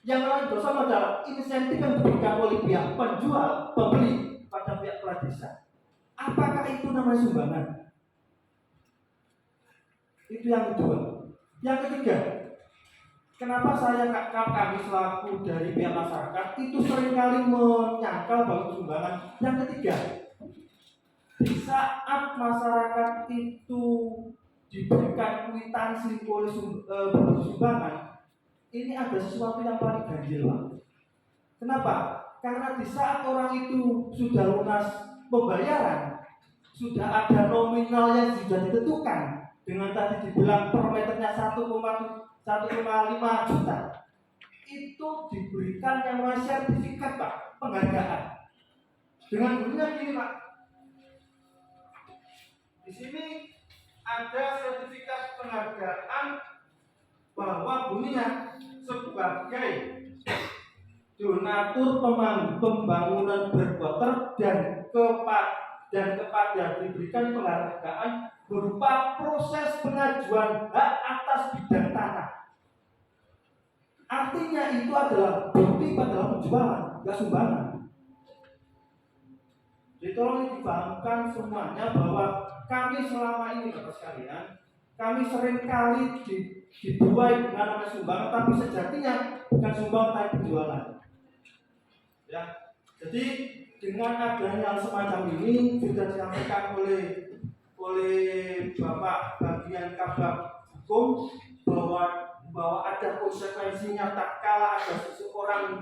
Yang lain bersama adalah insentif yang diberikan oleh pihak penjual, pembeli pada pihak kepala desa. Apakah itu namanya sumbangan? Itu yang kedua. Yang ketiga, kenapa kami selaku dari pihak masyarakat itu seringkali menyangkal bahwa sumbangan. Yang ketiga, di saat masyarakat itu diberikan kwitansi oleh sumbangan, ini ada sesuatu yang paling ganjil Pak. Kenapa? Karena di saat orang itu sudah lunas pembayaran, sudah ada nominal yang sudah ditentukan dengan tadi dibilang per meternya 1,5 juta, itu diberikan yang namanya sertifikat Pak, penghargaan. Dengan bunyinya gini Pak, di sini ada sertifikat penghargaan bahwa bunyinya sebagai donatur pembangunan berwater dan kepada diberikan penghargaan berupa proses pengajuan hak atas bidang tanah. Artinya itu adalah bukti pada penjualan, enggak sumbangan. Jadi tolong dipahamkan semuanya bahwa kami selama ini Bapak sekalian, kami seringkali dibuai dengan nama sumbangan, tapi sejatinya bukan sumbangan tapi penjualan. Ya, jadi dengan adanya semacam ini sudah disampaikan oleh Bapak bagian Kabak Hukum bahwa bahwa ada konsekuensinya tak kala ada seseorang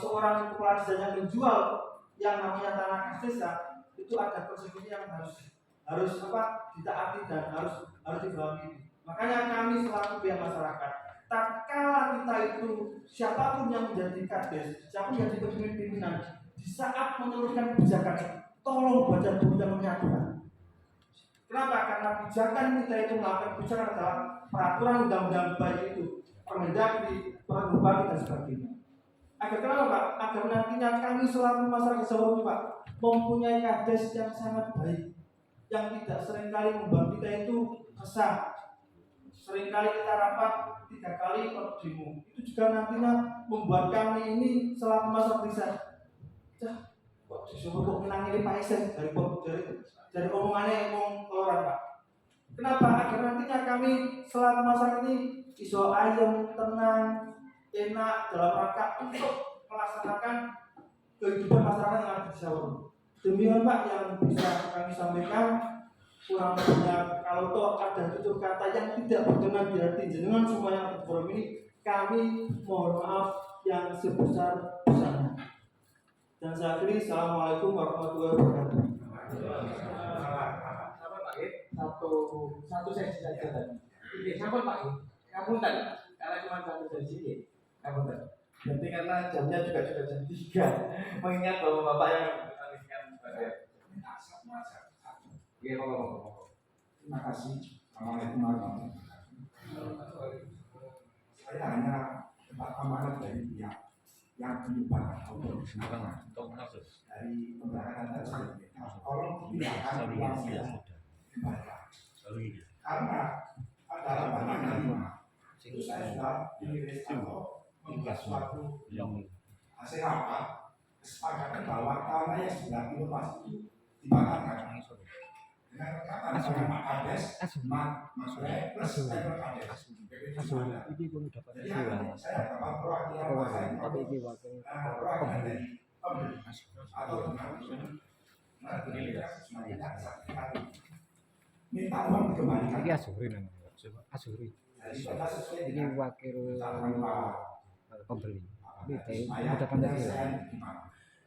seorang kepala desa yang menjual yang namanya tanah kas desa, itu ada konsekuensi yang harus ditaati dan harus dipahami. Makanya kami selaku pihak masyarakat, tak kala kita itu siapapun yang menjadi kades, siapapun yang menjadi pimpinan, di saat menurunkan kebijakan, tolong baca dulu dan menyatukan. Kenapa? Karena kebijakan kita itu melakukan kebijakan adalah peraturan undang-undang baik itu, Permendagri, Pergubati dan sebagainya. Agar kenapa Pak? Agar nantinya kami selaku masyarakat Jawa Pak mempunyai kades yang sangat baik, yang tidak seringkali membuat kita itu kesal. Seringkali kita rapat 3 kali ikut demo. Itu juga nantinya membuat kami ini selaku masyarakat desa, kok disuruh kok menangani Pak Esen dari omongannya ngomong orang Pak. Kenapa? Agar nantinya kami selaku masyarakat ini iso ayam, tenang, enak dalam rangka untuk melaksanakan kehidupan masyarakat yang ada di Jawa. Demikian Pak yang bisa kami sampaikan. Kurang banyak kalau toh ada tutur kata yang tidak berkenan di hati jenengan semua yang ada di forum ini, kami mohon maaf yang sebesar-besarnya. Dan saya akhiri, assalamualaikum warahmatullahi wabarakatuh. Satu sesi saja tadi. Oke, sampun Pak. Kamu tadi karena cuma satu sesi. Kamu tadi. Berarti karena jamnya juga sudah jam 3. Mengingat bahwa Bapak yang mengalihkan sebagai Terima kasih. Assalamualaikum warahmatullahi wabarakatuh. Saya hanya dapat amanat dari pihak yang menyumbang dari pemberangkatan tadi. Tolong dipindahkan uang dibayar. Karena ada tanggal 5 itu saya sudah dirilis atau membuat suatu hasil rapat kesepakatan bahwa tanah yang sudah inovasi itu dibatalkan. Dengan rekaman dengan Pak Kades, Mas Bre, plus Cyber Kades. Jadi saya dapat perwakilan perwakilan dari pembeli atau minta uang dikembalikan. Ini Asuri. Ini wakil pembeli. Ini udah Pancasila.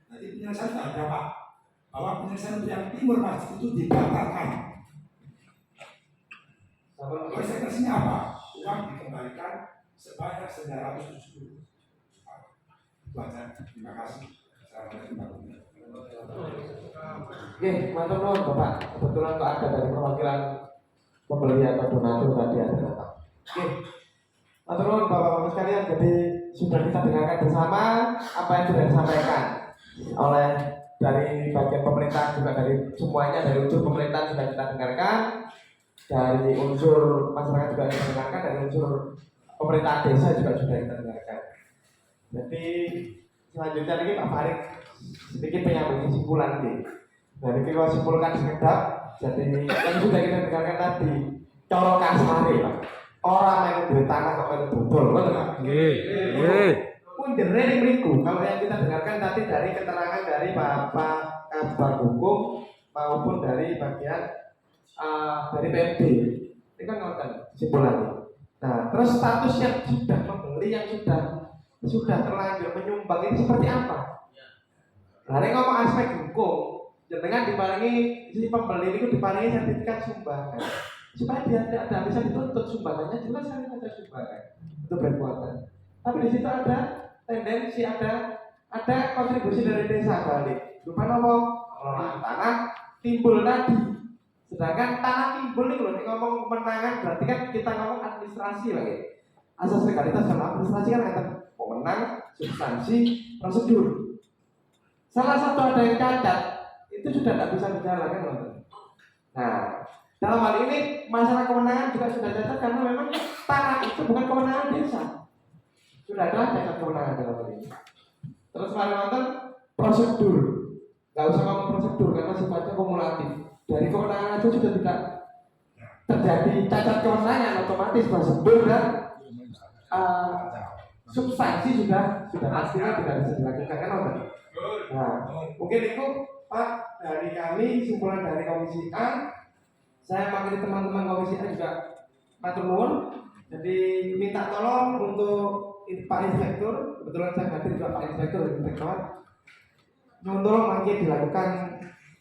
Jadi penyelesaian sudah ada Pak, bahwa penyelesaian untuk yang timur masjid itu dibatalkan. Konsekuensinya apa? Uang dikembalikan sebanyak 970. Baca, terima kasih. Assalamualaikum warahmatullahi wabarakatuh. Oke, matur nuwun Bapak. Kebetulan kok ada dari perwakilan pembeli atau donatur tadi ada datang. Oke, matur nuwun Bapak-bapak sekalian. Jadi sudah kita dengarkan bersama apa yang sudah disampaikan oleh dari bagian pemerintah, juga dari semuanya, dari unsur pemerintah sudah kita dengarkan, dari unsur masyarakat juga kita dengarkan, dari unsur pemerintah desa juga sudah kita dengarkan. Jadi selanjutnya lagi Pak Farid sedikit menyambung kesimpulan nih. Dari kita simpulkan sekedap. Jadi yang sudah kita dengarkan tadi coro kasari Pak. Orang yang duit tanah kok itu betul, betul Pak? Nggih. Pun derene mriku. Kalau yang kita dengarkan tadi dari keterangan dari Bapak Kabar Hukum maupun dari bagian dari PMD. Ini kan ngoten kesimpulannya. Nah, terus status yang sudah membeli yang sudah terlanjur menyumbang ini seperti apa? Nah, ini ngomong aspek hukum, jenengan diparingi si pembeli itu diparingi sertifikat sumbangan supaya dia tidak bisa dituntut sumbangannya, jelas kan ada sumbangan itu berkuatan. Tapi di situ ada tendensi, ada kontribusi dari desa balik. Lupa ngomong tanah timbul tadi. Sedangkan tanah timbul ini loh, ngomong kemenangan berarti kan kita ngomong administrasi lagi. Asas legalitas sama administrasi kan ada pemenang, substansi, prosedur. Salah satu ada yang cacat, itu sudah tidak bisa berjalan kan teman-teman. Nah, dalam hal ini masalah kemenangan juga sudah cacat karena memang tanah itu bukan kemenangan desa. Sudah ada cacat kemenangan dalam hal ini. Terus mari nonton prosedur. Gak usah ngomong prosedur karena sifatnya kumulatif. Dari kemenangan itu sudah tidak terjadi cacat kemenangan, otomatis prosedur dan substansi sudah pastinya tidak bisa dilakukan kan Om? Nah, mungkin itu Pak dari kami simpulan dari Komisi A. Saya mewakili teman-teman Komisi A juga matur nuwun Jadi minta tolong untuk Pak Inspektur, kebetulan saya hadir juga Pak Inspektur dan Inspektorat. Mohon tolong mungkin dilakukan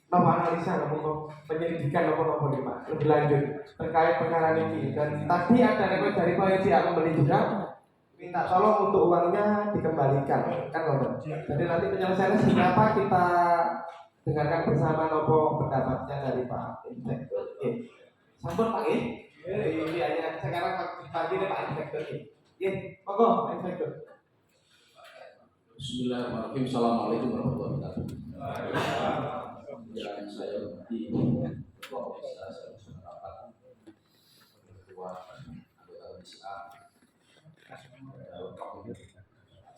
analisa nopo penyelidikan nopo nih Pak lebih lanjut terkait perkara ini. Dan tadi ada request dari Pak yang membeli juga, minta tolong untuk uangnya dikembalikan kan Bapak. Jadi nanti penyelesaiannya seperti apa kita dengarkan bersama nopo pendapatnya dari Pak Inspektur. Sampun Pak Ini hanya sekarang pagi ini Pak Inspektur monggo Pak Inspektur. Bismillahirrahmanirrahim. Assalamualaikum warahmatullahi wabarakatuh. Yang saya hormati Ketua Komisi A, saya bersama rapat Ketua anggota Komisi A,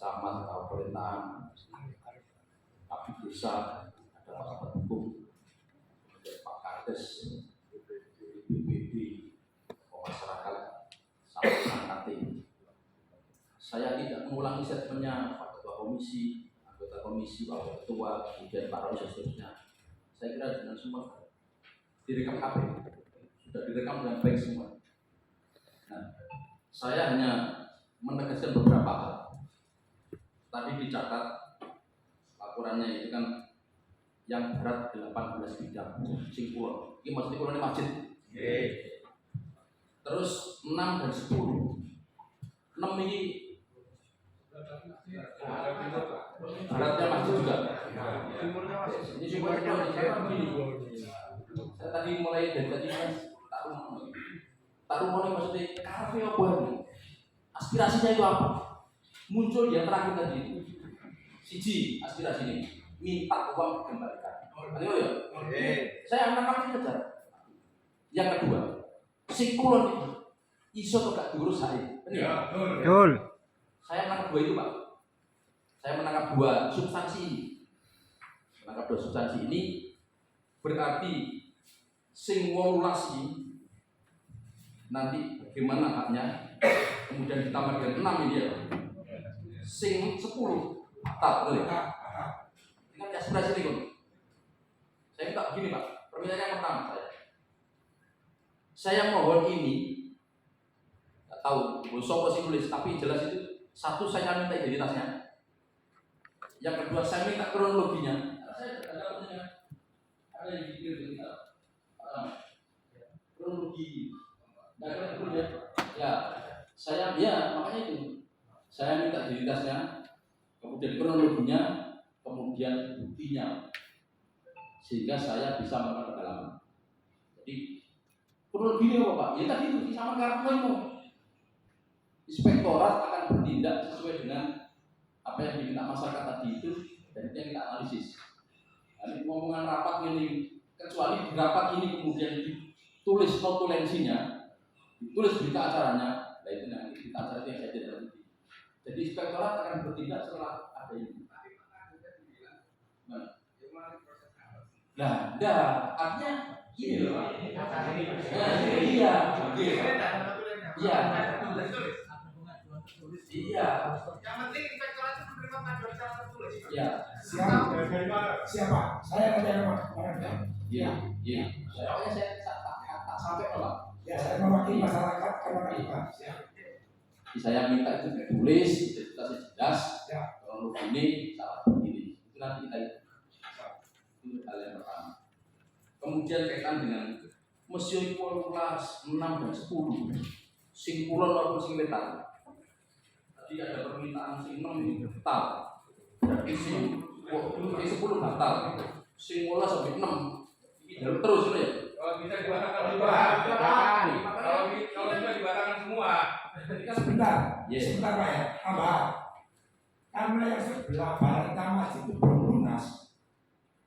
camat atau pemerintahan, abdi desa, ada pakar hukum, Pak Kades, BPD, masyarakat, sampai sangat. Saya tidak mengulangi statementnya Pak Ketua Komisi, anggota Komisi, Pak Ketua, kemudian Pak Rawi dan seterusnya. Saya kira dengan semua direkam KB, sudah direkam dengan baik semua. Nah, saya hanya menegaskan beberapa hal. Tadi dicatat laporannya itu kan yang berat 18 bidang, singkulon. Ini maksudnya kulonnya masjid. Terus 6 dan 10. 6 ini beratnya masjid juga. Ini singkulonnya saya tadi mulai dari tadi tak rumah ini maksudnya kafe apa ini? Aspirasinya itu apa? Muncul yang terakhir tadi itu. Siji aspirasi ini minta uang dikembalikan. Ayo ya. Saya menangkap saja. Yang kedua, singkulon itu iso atau gak diurus saya. Betul. Saya menangkap dua itu Pak. Saya menangkap dua substansi ini. Menangkap dua substansi ini berarti sing wolulasi nanti bagaimana haknya, kemudian ditambah dengan 6 ini ya. Sing 10 batal boleh. Ingat aspirasi ini Kun. Saya minta begini Pak. Permintaan yang pertama saya mohon ini, nggak tahu bosok sih tulis, tapi jelas itu satu saya minta identitasnya. Yang kedua saya minta kronologinya. Saya ada yang dipikir kita kronologi. Ya, saya makanya itu saya minta identitasnya, kemudian kronologinya, kemudian buktinya, sehingga saya bisa melakukan pendalaman. Jadi kronologi apa Pak? Ya tadi itu sama karaktermu. Inspektorat akan bertindak sesuai dengan apa yang diminta masyarakat tadi itu, dan itu yang kita analisis. Ini ngomongan rapat ini, kecuali di rapat ini kemudian ditulis notulensinya, ditulis berita acaranya, nah itu nanti berita acara itu yang saya tidak ngerti. Jadi inspektorat akan bertindak setelah ada ini. Nah, artinya ini loh. Iya. Yang penting inspektorat itu menerima pengaduan secara tertulis. Iya. Siapa? Saya tanya Pak. Iya. Saya tak sampai Pak. Ya, saya mewakili masyarakat karena Pak. Saya minta itu ditulis, identitasnya jelas. Kalau ini salah begini, itu nanti kita itu hal yang pertama. Kemudian kaitan dengan museum kelas 6 dan 10, singkulon maupun sing wetan. Tadi ada permintaan sing 6 ini batal, berarti sing 10 batal, sing 11 sampai 6 ini terus ini ya. Kalau bisa dibatalkan semua. Kalau bisa dibatalkan semua. Sebentar Pak ya, tambah. Karena yang sebelah barat masjid itu belum lunas,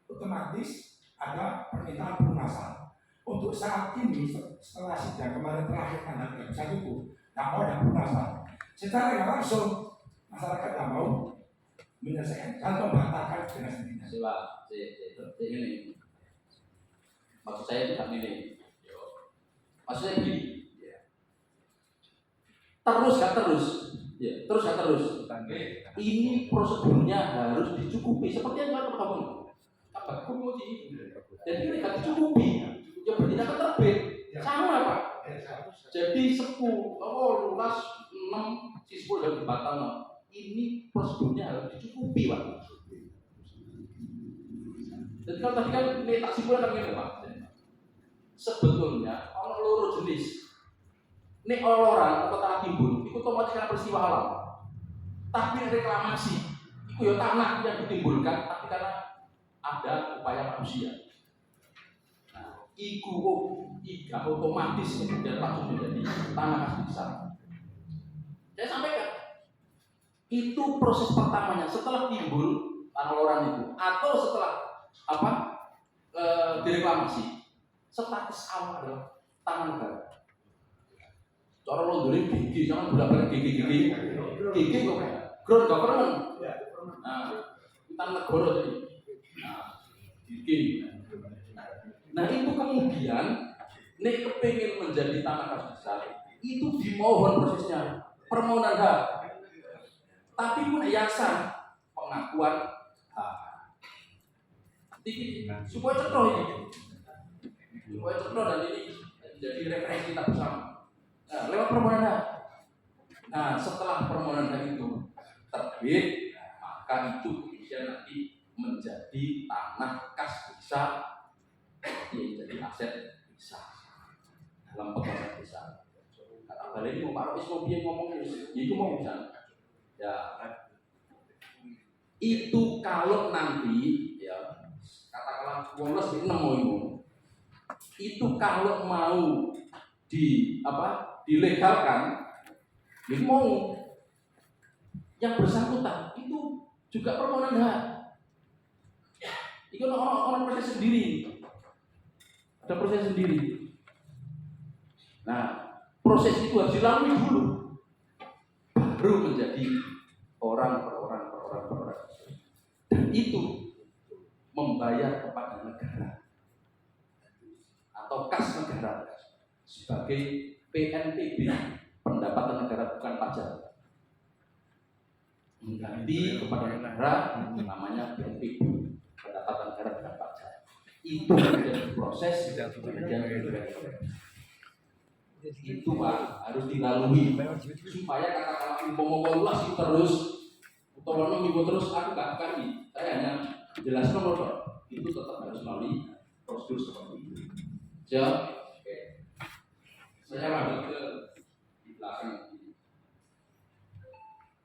otomatis ada permintaan pelunasan. Untuk saat ini setelah sidang kemarin terakhir tanggal 31 itu tidak mau ada pelunasan. Secara langsung masyarakat tidak mau menyelesaikan atau membatalkan dengan sendirinya. Coba, ini. Maksud saya tidak ini. Maksud saya begini. Terus gak terus. Ya, terus gak terus. Ini prosedurnya harus dicukupi seperti yang kita ketahui. baku moji. Jadi mereka dicukupi, ya bertindak terbit. Sama Pak. Jadi 10, lunas 6, si 10 dari batang. Ini prosedurnya harus dicukupi Pak. Jadi kalau tadi kan ini tak simpulkan begini Pak. Sebetulnya orang loro jenis. Ini orang atau tanah timbul, itu otomatis karena peristiwa alam. Tapi reklamasi, itu ya tanah yang ditimbulkan, tapi karena ada upaya manusia. Nah, itu otomatis kemudian langsung menjadi tanah khas besar. Saya sampaikan, itu proses pertamanya setelah timbul tanah loran itu, atau setelah direklamasi, status awal adalah tanah negara. Cara londori gigi, jangan bolak-balik gigi kok ground government. Nah, tanah negara jadi. Nah, gigi. Nah itu kemudian nek kepingin menjadi tanah khas besar, itu dimohon prosesnya permohonan hak. Tapi pun yayasan pengakuan hak. Supaya cetok ini. Supaya cetok dan ini jadi referensi kita bersama. Nah, lewat permohonan hak. Nah, setelah permohonan hak itu terbit, maka itu kemudian nanti menjadi tanah kas desa yang jadi aset desa dalam penguasaan desa. Kata balik ini Pak Rois mau ngomong itu mau misalnya. Ya, itu kalau nanti ya katakanlah Woles itu nemu itu kalau mau dilegalkan, itu mau yang bersangkutan itu juga permohonan hak. Itu orang proses sendiri, ada proses sendiri. Nah, proses itu harus dilalui dulu, baru menjadi orang per orang. Dan itu membayar kepada negara atau kas negara sebagai PNPB, pendapatan negara bukan pajak, mengganti kepada negara namanya PNPB, pendapatan negara bukan pajak. Itu menjadi proses kemudian itu Pak harus dilalui supaya kata-kata umpama itu terus atau minggu terus aku nggak kali, saya hanya jelaskan loh itu tetap harus melalui prosedur seperti itu. Oke. Saya lanjut ke di belakang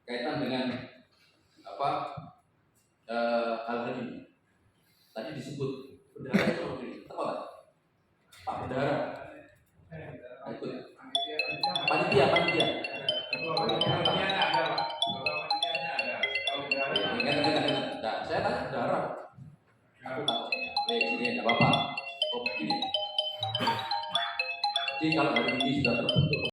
kaitan dengan